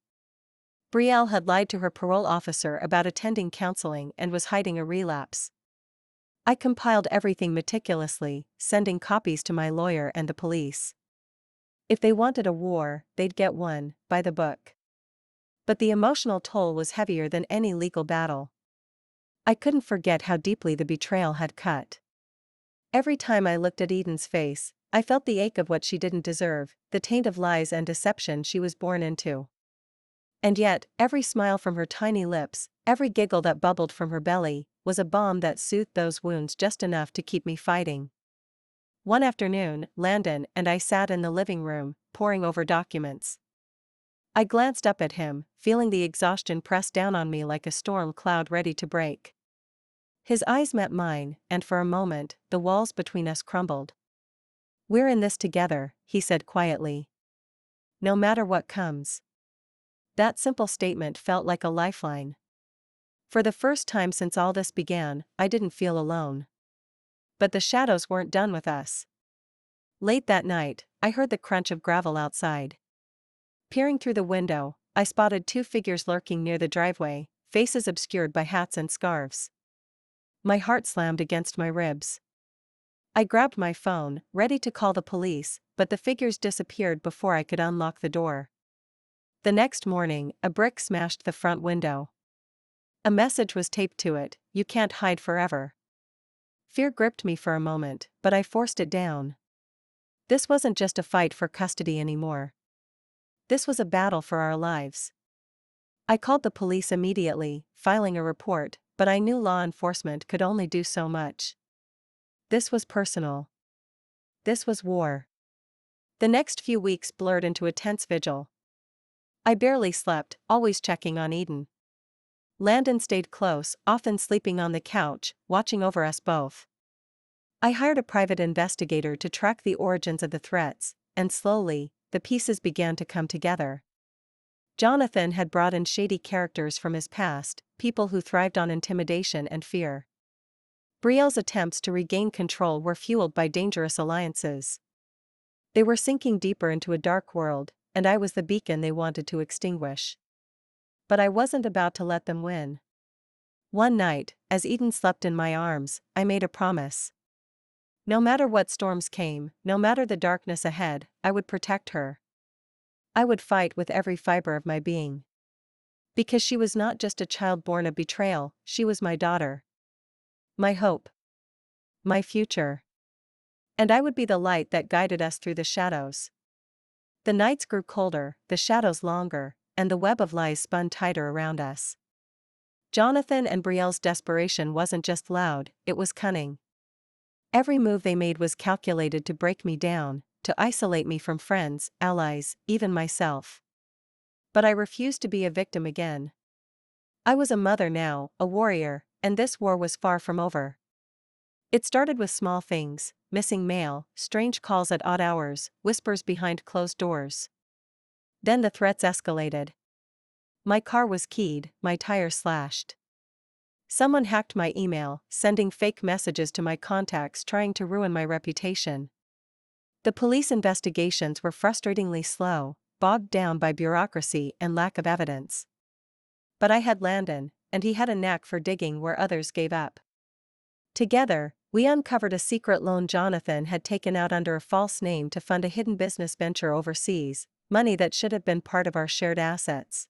Brielle had lied to her parole officer about attending counseling and was hiding a relapse. I compiled everything meticulously, sending copies to my lawyer and the police. If they wanted a war, they'd get one, by the book. But the emotional toll was heavier than any legal battle. I couldn't forget how deeply the betrayal had cut. Every time I looked at Eden's face, I felt the ache of what she didn't deserve, the taint of lies and deception she was born into. And yet, every smile from her tiny lips, every giggle that bubbled from her belly, was a balm that soothed those wounds just enough to keep me fighting. One afternoon, Landon and I sat in the living room, poring over documents. I glanced up at him, feeling the exhaustion press down on me like a storm cloud ready to break. His eyes met mine, and for a moment, the walls between us crumbled. "We're in this together," he said quietly. "No matter what comes." That simple statement felt like a lifeline. For the first time since all this began, I didn't feel alone. But the shadows weren't done with us. Late that night, I heard the crunch of gravel outside. Peering through the window, I spotted two figures lurking near the driveway, faces obscured by hats and scarves. My heart slammed against my ribs. I grabbed my phone, ready to call the police, but the figures disappeared before I could unlock the door. The next morning, a brick smashed the front window. A message was taped to it: "You can't hide forever." Fear gripped me for a moment, but I forced it down. This wasn't just a fight for custody anymore. This was a battle for our lives. I called the police immediately, filing a report, but I knew law enforcement could only do so much. This was personal. This was war. The next few weeks blurred into a tense vigil. I barely slept, always checking on Eden. Landon stayed close, often sleeping on the couch, watching over us both. I hired a private investigator to track the origins of the threats, and slowly, the pieces began to come together. Jonathan had brought in shady characters from his past, people who thrived on intimidation and fear. Brielle's attempts to regain control were fueled by dangerous alliances. They were sinking deeper into a dark world, and I was the beacon they wanted to extinguish. But I wasn't about to let them win. One night, as Eden slept in my arms, I made a promise. No matter what storms came, no matter the darkness ahead, I would protect her. I would fight with every fiber of my being. Because she was not just a child born of betrayal, she was my daughter. My hope. My future. And I would be the light that guided us through the shadows. The nights grew colder, the shadows longer, and the web of lies spun tighter around us. Jonathan and Brielle's desperation wasn't just loud, it was cunning. Every move they made was calculated to break me down, to isolate me from friends, allies, even myself. But I refused to be a victim again. I was a mother now, a warrior, and this war was far from over. It started with small things: missing mail, strange calls at odd hours, whispers behind closed doors. Then the threats escalated. My car was keyed, my tire slashed. Someone hacked my email, sending fake messages to my contacts trying to ruin my reputation. The police investigations were frustratingly slow, bogged down by bureaucracy and lack of evidence. But I had Landon, and he had a knack for digging where others gave up. Together, we uncovered a secret loan Jonathan had taken out under a false name to fund a hidden business venture overseas, money that should have been part of our shared assets.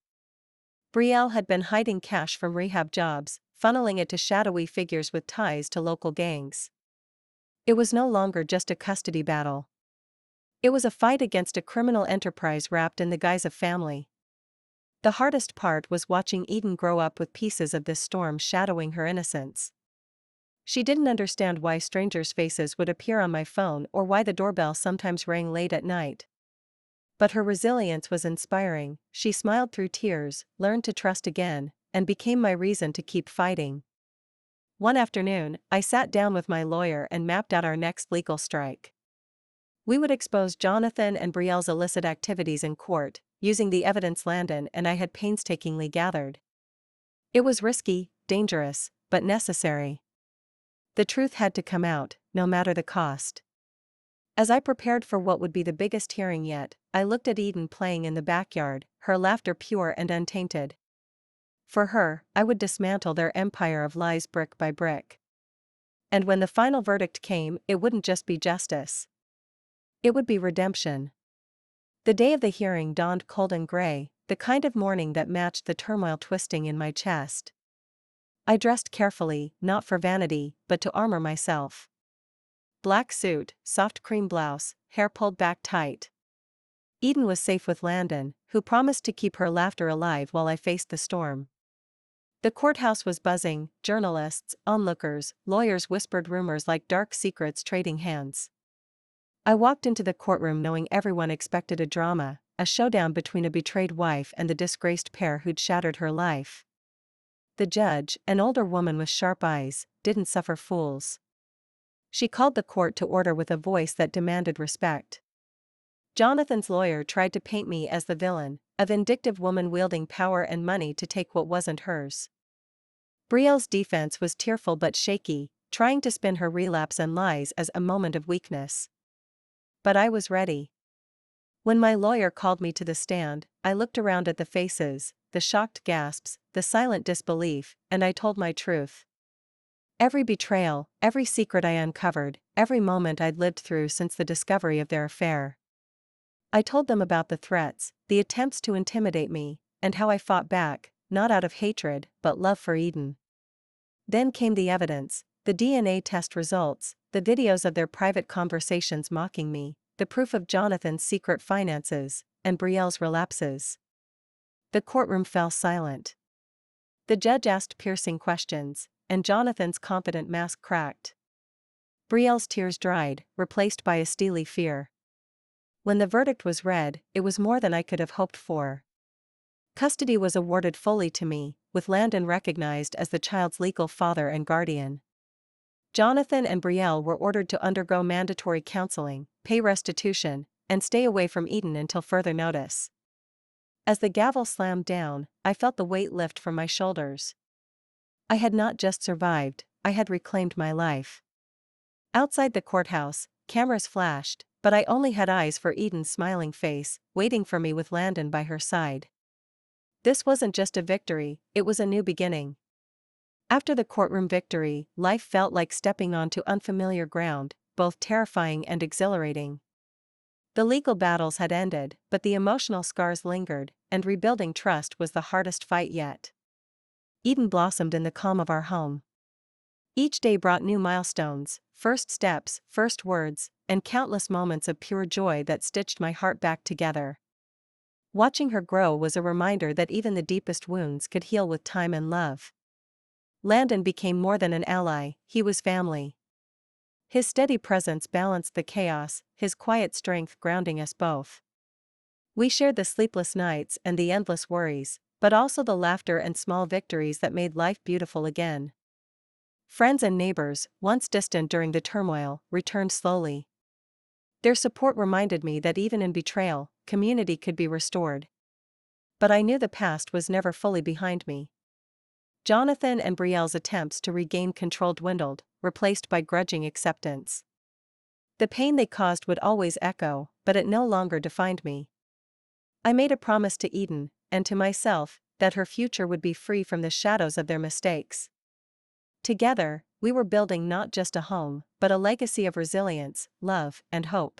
Brielle had been hiding cash from rehab jobs, funneling it to shadowy figures with ties to local gangs. It was no longer just a custody battle. It was a fight against a criminal enterprise wrapped in the guise of family. The hardest part was watching Eden grow up with pieces of this storm shadowing her innocence. She didn't understand why strangers' faces would appear on my phone or why the doorbell sometimes rang late at night. But her resilience was inspiring. She smiled through tears, learned to trust again, and became my reason to keep fighting. One afternoon, I sat down with my lawyer and mapped out our next legal strike. We would expose Jonathan and Brielle's illicit activities in court, using the evidence Landon and I had painstakingly gathered. It was risky, dangerous, but necessary. The truth had to come out, no matter the cost. As I prepared for what would be the biggest hearing yet, I looked at Eden playing in the backyard, her laughter pure and untainted. For her, I would dismantle their empire of lies brick by brick. And when the final verdict came, it wouldn't just be justice. It would be redemption. The day of the hearing dawned cold and gray, the kind of morning that matched the turmoil twisting in my chest. I dressed carefully, not for vanity, but to armor myself. Black suit, soft cream blouse, hair pulled back tight. Eden was safe with Landon, who promised to keep her laughter alive while I faced the storm. The courthouse was buzzing, journalists, onlookers, lawyers whispered rumors like dark secrets trading hands. I walked into the courtroom knowing everyone expected a drama, a showdown between a betrayed wife and the disgraced pair who'd shattered her life. The judge, an older woman with sharp eyes, didn't suffer fools. She called the court to order with a voice that demanded respect. Jonathan's lawyer tried to paint me as the villain, a vindictive woman wielding power and money to take what wasn't hers. Brielle's defense was tearful but shaky, trying to spin her relapse and lies as a moment of weakness. But I was ready. When my lawyer called me to the stand, I looked around at the faces, the shocked gasps, the silent disbelief, and I told my truth. Every betrayal, every secret I uncovered, every moment I'd lived through since the discovery of their affair. I told them about the threats, the attempts to intimidate me, and how I fought back, not out of hatred, but love for Eden. Then came the evidence, the DNA test results, the videos of their private conversations mocking me, the proof of Jonathan's secret finances, and Brielle's relapses. The courtroom fell silent. The judge asked piercing questions, and Jonathan's confident mask cracked. Brielle's tears dried, replaced by a steely fear. When the verdict was read, it was more than I could have hoped for. Custody was awarded fully to me, with Landon recognized as the child's legal father and guardian. Jonathan and Brielle were ordered to undergo mandatory counseling, pay restitution, and stay away from Eden until further notice. As the gavel slammed down, I felt the weight lift from my shoulders. I had not just survived, I had reclaimed my life. Outside the courthouse, cameras flashed, but I only had eyes for Eden's smiling face, waiting for me with Landon by her side. This wasn't just a victory, it was a new beginning. After the courtroom victory, life felt like stepping onto unfamiliar ground, both terrifying and exhilarating. The legal battles had ended, but the emotional scars lingered, and rebuilding trust was the hardest fight yet. Eden blossomed in the calm of our home. Each day brought new milestones, first steps, first words, and countless moments of pure joy that stitched my heart back together. Watching her grow was a reminder that even the deepest wounds could heal with time and love. Landon became more than an ally, he was family. His steady presence balanced the chaos, his quiet strength grounding us both. We shared the sleepless nights and the endless worries, but also the laughter and small victories that made life beautiful again. Friends and neighbors, once distant during the turmoil, returned slowly. Their support reminded me that even in betrayal, community could be restored. But I knew the past was never fully behind me. Jonathan and Brielle's attempts to regain control dwindled, replaced by grudging acceptance. The pain they caused would always echo, but it no longer defined me. I made a promise to Eden, and to myself, that her future would be free from the shadows of their mistakes. Together, we were building not just a home, but a legacy of resilience, love, and hope.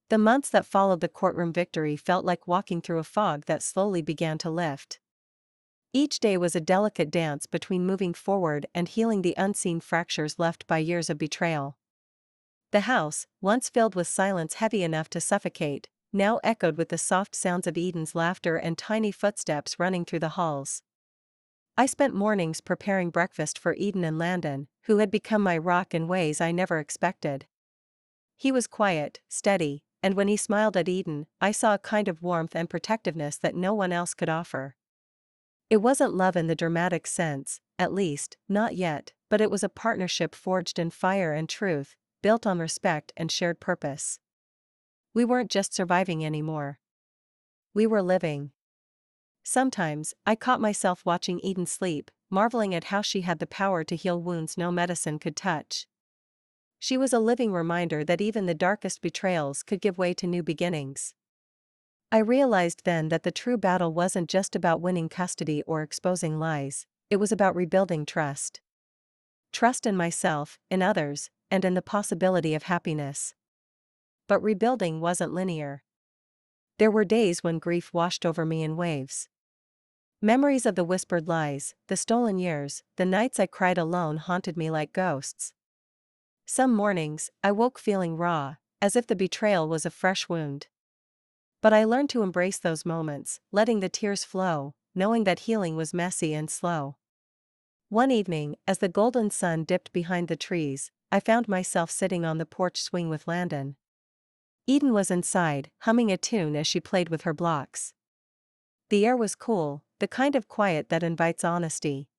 The months that followed the courtroom victory felt like walking through a fog that slowly began to lift. Each day was a delicate dance between moving forward and healing the unseen fractures left by years of betrayal. The house, once filled with silence heavy enough to suffocate, now echoed with the soft sounds of Eden's laughter and tiny footsteps running through the halls. I spent mornings preparing breakfast for Eden and Landon, who had become my rock in ways I never expected. He was quiet, steady, and when he smiled at Eden, I saw a kind of warmth and protectiveness that no one else could offer. It wasn't love in the dramatic sense, at least, not yet, but it was a partnership forged in fire and truth, built on respect and shared purpose. We weren't just surviving anymore. We were living. Sometimes, I caught myself watching Eden sleep, marveling at how she had the power to heal wounds no medicine could touch. She was a living reminder that even the darkest betrayals could give way to new beginnings. I realized then that the true battle wasn't just about winning custody or exposing lies, it was about rebuilding trust. Trust in myself, in others, and in the possibility of happiness. But rebuilding wasn't linear. There were days when grief washed over me in waves. Memories of the whispered lies, the stolen years, the nights I cried alone haunted me like ghosts. Some mornings, I woke feeling raw, as if the betrayal was a fresh wound. But I learned to embrace those moments, letting the tears flow, knowing that healing was messy and slow. One evening, as the golden sun dipped behind the trees, I found myself sitting on the porch swing with Landon. Eden was inside, humming a tune as she played with her blocks. The air was cool, the kind of quiet that invites honesty.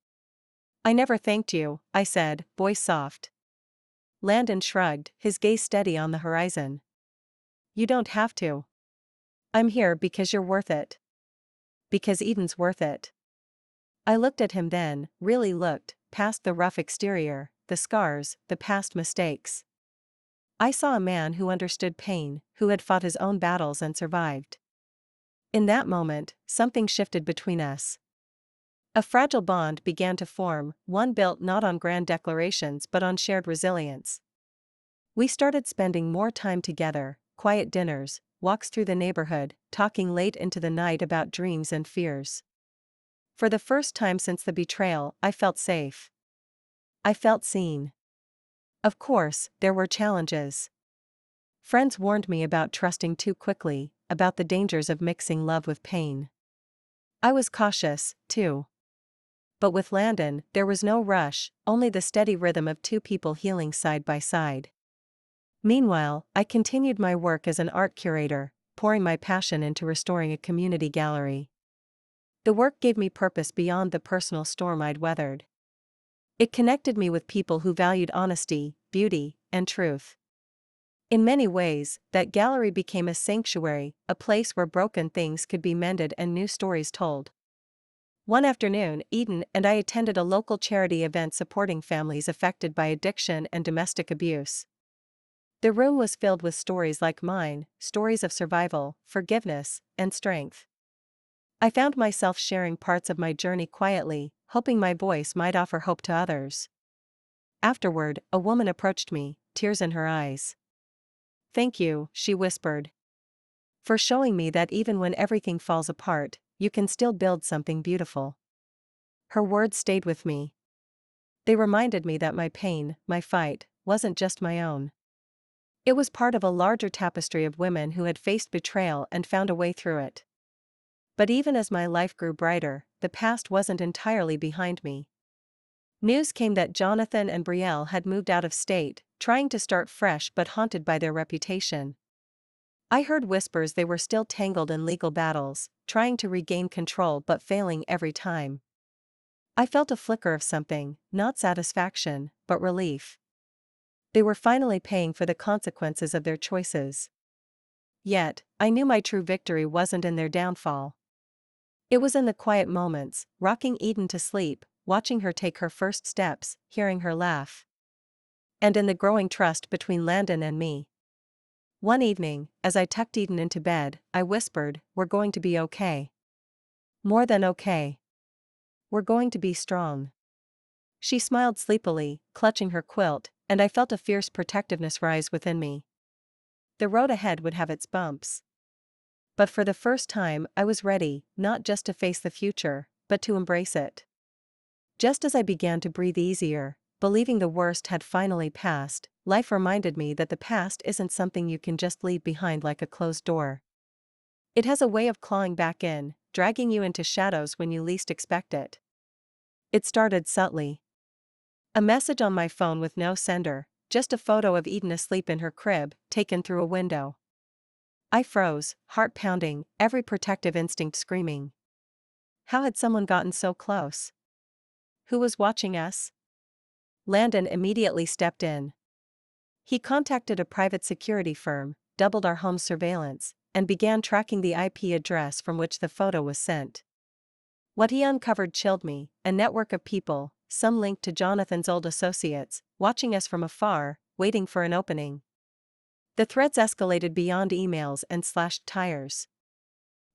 "I never thanked you," I said, voice soft. Landon shrugged, his gaze steady on the horizon. "You don't have to. I'm here because you're worth it. Because Eden's worth it." I looked at him then, really looked, past the rough exterior, the scars, the past mistakes. I saw a man who understood pain, who had fought his own battles and survived. In that moment, something shifted between us. A fragile bond began to form, one built not on grand declarations but on shared resilience. We started spending more time together, quiet dinners, walks through the neighborhood, talking late into the night about dreams and fears. For the first time since the betrayal, I felt safe. I felt seen. Of course, there were challenges. Friends warned me about trusting too quickly, about the dangers of mixing love with pain. I was cautious, too. But with Landon, there was no rush, only the steady rhythm of two people healing side by side. Meanwhile, I continued my work as an art curator, pouring my passion into restoring a community gallery. The work gave me purpose beyond the personal storm I'd weathered. It connected me with people who valued honesty, beauty, and truth. In many ways, that gallery became a sanctuary, a place where broken things could be mended and new stories told. One afternoon, Eden and I attended a local charity event supporting families affected by addiction and domestic abuse. The room was filled with stories like mine, stories of survival, forgiveness, and strength. I found myself sharing parts of my journey quietly, hoping my voice might offer hope to others. Afterward, a woman approached me, tears in her eyes. "Thank you," she whispered, "for showing me that even when everything falls apart, you can still build something beautiful." Her words stayed with me. They reminded me that my pain, my fight, wasn't just my own. It was part of a larger tapestry of women who had faced betrayal and found a way through it. But even as my life grew brighter, the past wasn't entirely behind me. News came that Jonathan and Brielle had moved out of state, trying to start fresh but haunted by their reputation. I heard whispers they were still tangled in legal battles, trying to regain control but failing every time. I felt a flicker of something, not satisfaction, but relief. They were finally paying for the consequences of their choices. Yet, I knew my true victory wasn't in their downfall. It was in the quiet moments, rocking Eden to sleep, watching her take her first steps, hearing her laugh. And in the growing trust between Landon and me. One evening, as I tucked Eden into bed, I whispered, "We're going to be okay. More than okay. We're going to be strong." She smiled sleepily, clutching her quilt, and I felt a fierce protectiveness rise within me. The road ahead would have its bumps. But for the first time, I was ready, not just to face the future, but to embrace it. Just as I began to breathe easier, believing the worst had finally passed, life reminded me that the past isn't something you can just leave behind like a closed door. It has a way of clawing back in, dragging you into shadows when you least expect it. It started subtly. A message on my phone with no sender, just a photo of Eden asleep in her crib, taken through a window. I froze, heart pounding, every protective instinct screaming. How had someone gotten so close? Who was watching us? Landon immediately stepped in. He contacted a private security firm, doubled our home's surveillance, and began tracking the IP address from which the photo was sent. What he uncovered chilled me, a network of people, some linked to Jonathan's old associates, watching us from afar, waiting for an opening. The threats escalated beyond emails and slashed tires.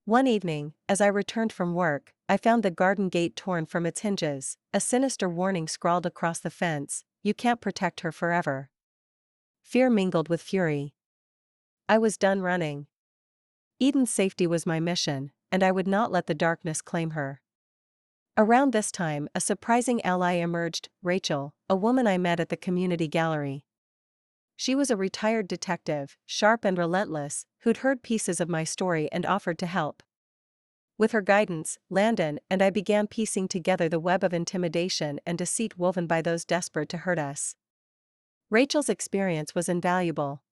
One evening, as I returned from work, I found the garden gate torn from its hinges, a sinister warning scrawled across the fence: "You can't protect her forever." Fear mingled with fury. I was done running. Eden's safety was my mission, and I would not let the darkness claim her. Around this time, a surprising ally emerged, Rachel, a woman I met at the community gallery. She was a retired detective, sharp and relentless, who'd heard pieces of my story and offered to help. With her guidance, Landon and I began piecing together the web of intimidation and deceit woven by those desperate to hurt us. Rachel's experience was invaluable.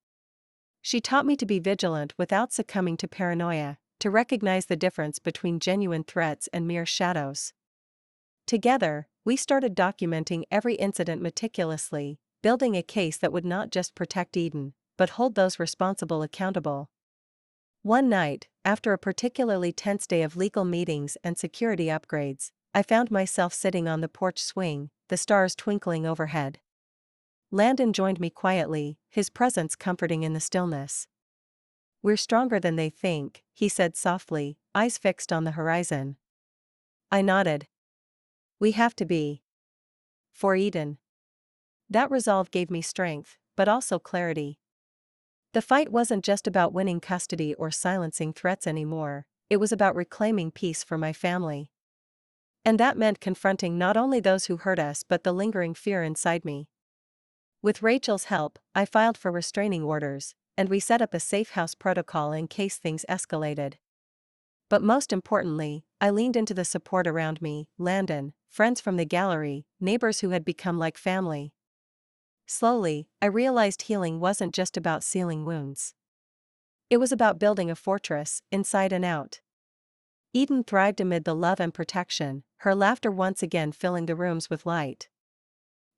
She taught me to be vigilant without succumbing to paranoia, to recognize the difference between genuine threats and mere shadows. Together, we started documenting every incident meticulously, building a case that would not just protect Eden, but hold those responsible accountable. One night, after a particularly tense day of legal meetings and security upgrades, I found myself sitting on the porch swing, the stars twinkling overhead. Landon joined me quietly, his presence comforting in the stillness. "We're stronger than they think," he said softly, eyes fixed on the horizon. I nodded. "We have to be. For Eden." That resolve gave me strength, but also clarity. The fight wasn't just about winning custody or silencing threats anymore, it was about reclaiming peace for my family. And that meant confronting not only those who hurt us but the lingering fear inside me. With Rachel's help, I filed for restraining orders, and we set up a safe house protocol in case things escalated. But most importantly, I leaned into the support around me: Landon, friends from the gallery, neighbors who had become like family. Slowly, I realized healing wasn't just about sealing wounds. It was about building a fortress, inside and out. Eden thrived amid the love and protection, her laughter once again filling the rooms with light.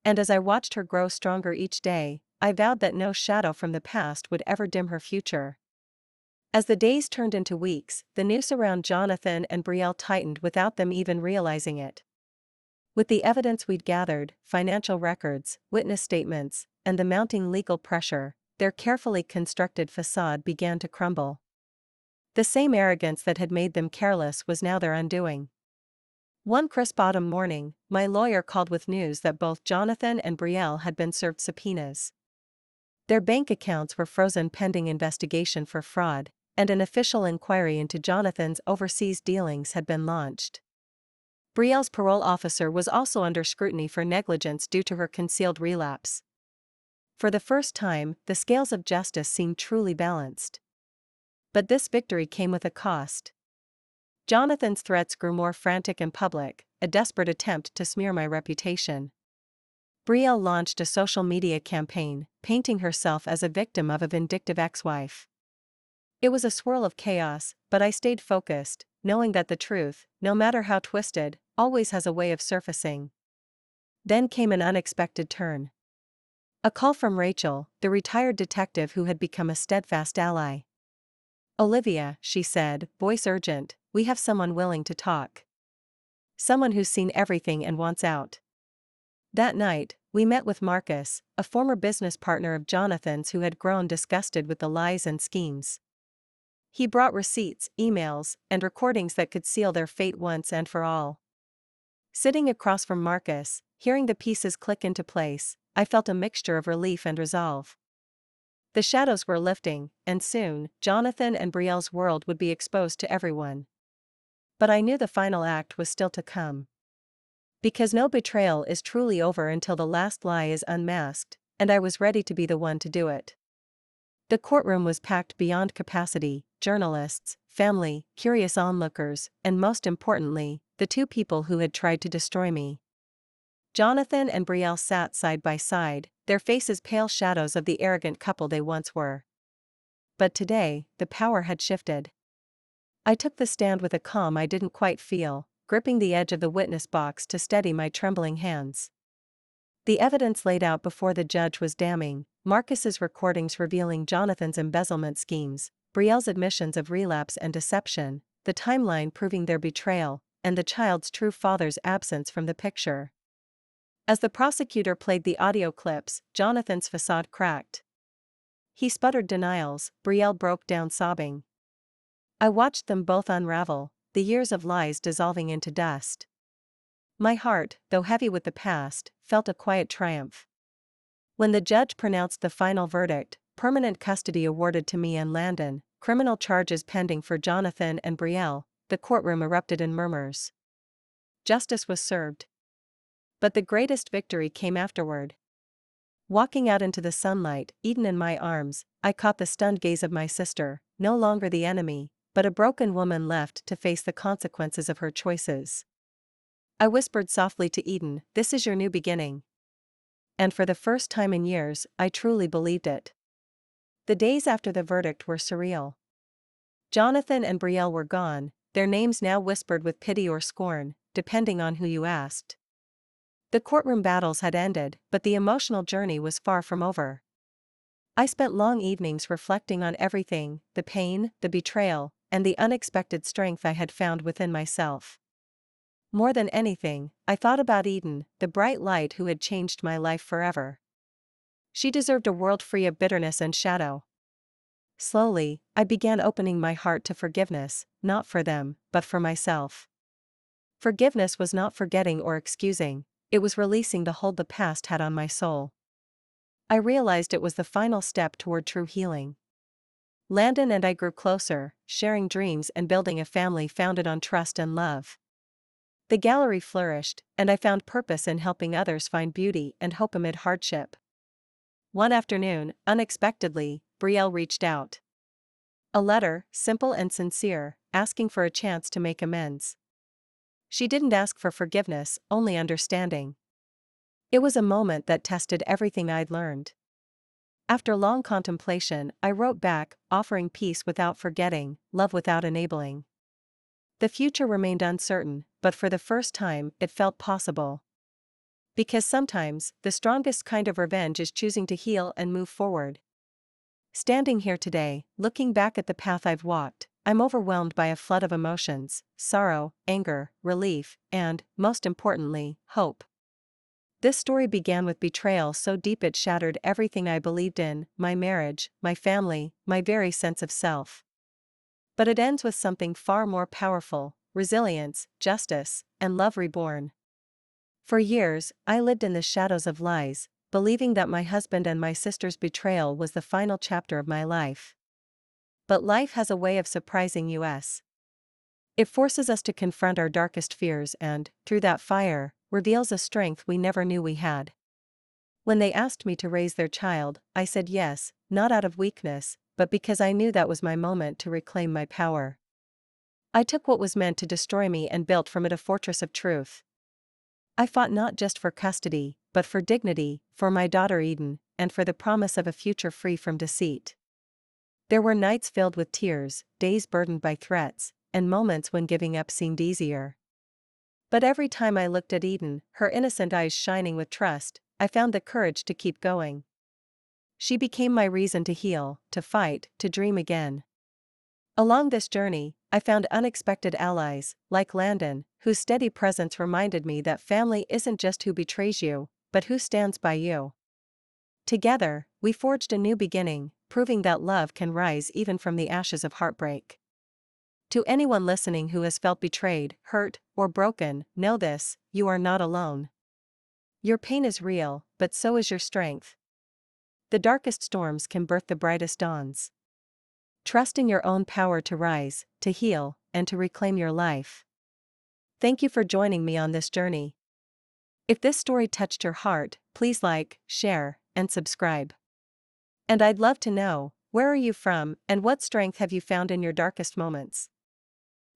And as I watched her grow stronger each day, I vowed that no shadow from the past would ever dim her future. As the days turned into weeks, the noose around Jonathan and Brielle tightened without them even realizing it. With the evidence we'd gathered, financial records, witness statements, and the mounting legal pressure, their carefully constructed facade began to crumble. The same arrogance that had made them careless was now their undoing. One crisp autumn morning, my lawyer called with news that both Jonathan and Brielle had been served subpoenas. Their bank accounts were frozen pending investigation for fraud, and an official inquiry into Jonathan's overseas dealings had been launched. Brielle's parole officer was also under scrutiny for negligence due to her concealed relapse. For the first time, the scales of justice seemed truly balanced. But this victory came with a cost. Jonathan's threats grew more frantic and public, a desperate attempt to smear my reputation. Brielle launched a social media campaign, painting herself as a victim of a vindictive ex-wife. It was a swirl of chaos, but I stayed focused, knowing that the truth, no matter how twisted, always has a way of surfacing. Then came an unexpected turn. A call from Rachel, the retired detective who had become a steadfast ally. "Olivia," she said, voice urgent, "we have someone willing to talk. Someone who's seen everything and wants out." That night, we met with Marcus, a former business partner of Jonathan's who had grown disgusted with the lies and schemes. He brought receipts, emails, and recordings that could seal their fate once and for all. Sitting across from Marcus, hearing the pieces click into place, I felt a mixture of relief and resolve. The shadows were lifting, and soon, Jonathan and Brielle's world would be exposed to everyone. But I knew the final act was still to come. Because no betrayal is truly over until the last lie is unmasked, and I was ready to be the one to do it. The courtroom was packed beyond capacity: journalists, family, curious onlookers, and most importantly, the two people who had tried to destroy me. Jonathan and Brielle sat side by side, their faces pale shadows of the arrogant couple they once were. But today, the power had shifted. I took the stand with a calm I didn't quite feel, gripping the edge of the witness box to steady my trembling hands. The evidence laid out before the judge was damning: Marcus's recordings revealing Jonathan's embezzlement schemes, Brielle's admissions of relapse and deception, the timeline proving their betrayal, and the child's true father's absence from the picture. As the prosecutor played the audio clips, Jonathan's facade cracked. He sputtered denials, Brielle broke down sobbing. I watched them both unravel, the years of lies dissolving into dust. My heart, though heavy with the past, felt a quiet triumph. When the judge pronounced the final verdict, permanent custody awarded to me and Landon, criminal charges pending for Jonathan and Brielle, the courtroom erupted in murmurs. Justice was served. But the greatest victory came afterward. Walking out into the sunlight, Eden in my arms, I caught the stunned gaze of my sister, no longer the enemy, but a broken woman left to face the consequences of her choices. I whispered softly to Eden, "This is your new beginning." And for the first time in years, I truly believed it. The days after the verdict were surreal. Jonathan and Brielle were gone, their names now whispered with pity or scorn, depending on who you asked. The courtroom battles had ended, but the emotional journey was far from over. I spent long evenings reflecting on everything, the pain, the betrayal, and the unexpected strength I had found within myself. More than anything, I thought about Eden, the bright light who had changed my life forever. She deserved a world free of bitterness and shadow. Slowly, I began opening my heart to forgiveness, not for them, but for myself. Forgiveness was not forgetting or excusing, it was releasing the hold the past had on my soul. I realized it was the final step toward true healing. Landon and I grew closer, sharing dreams and building a family founded on trust and love. The gallery flourished, and I found purpose in helping others find beauty and hope amid hardship. One afternoon, unexpectedly, Brielle reached out. A letter, simple and sincere, asking for a chance to make amends. She didn't ask for forgiveness, only understanding. It was a moment that tested everything I'd learned. After long contemplation, I wrote back, offering peace without forgetting, love without enabling. The future remained uncertain, but for the first time, it felt possible. Because sometimes, the strongest kind of revenge is choosing to heal and move forward. Standing here today, looking back at the path I've walked, I'm overwhelmed by a flood of emotions: sorrow, anger, relief, and, most importantly, hope. This story began with betrayal so deep it shattered everything I believed in: my marriage, my family, my very sense of self. But it ends with something far more powerful: resilience, justice, and love reborn. For years, I lived in the shadows of lies, believing that my husband and my sister's betrayal was the final chapter of my life. But life has a way of surprising us. It forces us to confront our darkest fears and, through that fire, reveals a strength we never knew we had. When they asked me to raise their child, I said yes, not out of weakness, but because I knew that was my moment to reclaim my power. I took what was meant to destroy me and built from it a fortress of truth. I fought not just for custody, but for dignity, for my daughter Eden, and for the promise of a future free from deceit. There were nights filled with tears, days burdened by threats, and moments when giving up seemed easier. But every time I looked at Eden, her innocent eyes shining with trust, I found the courage to keep going. She became my reason to heal, to fight, to dream again. Along this journey, I found unexpected allies, like Landon, whose steady presence reminded me that family isn't just who betrays you, but who stands by you. Together, we forged a new beginning, proving that love can rise even from the ashes of heartbreak. To anyone listening who has felt betrayed, hurt, or broken, know this: you are not alone. Your pain is real, but so is your strength. The darkest storms can birth the brightest dawns. Trust in your own power to rise, to heal, and to reclaim your life. Thank you for joining me on this journey. If this story touched your heart, please like, share, and subscribe. And I'd love to know, where are you from, and what strength have you found in your darkest moments?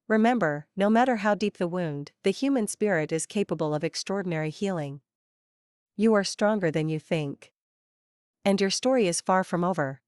Remember, no matter how deep the wound, the human spirit is capable of extraordinary healing. You are stronger than you think. And your story is far from over.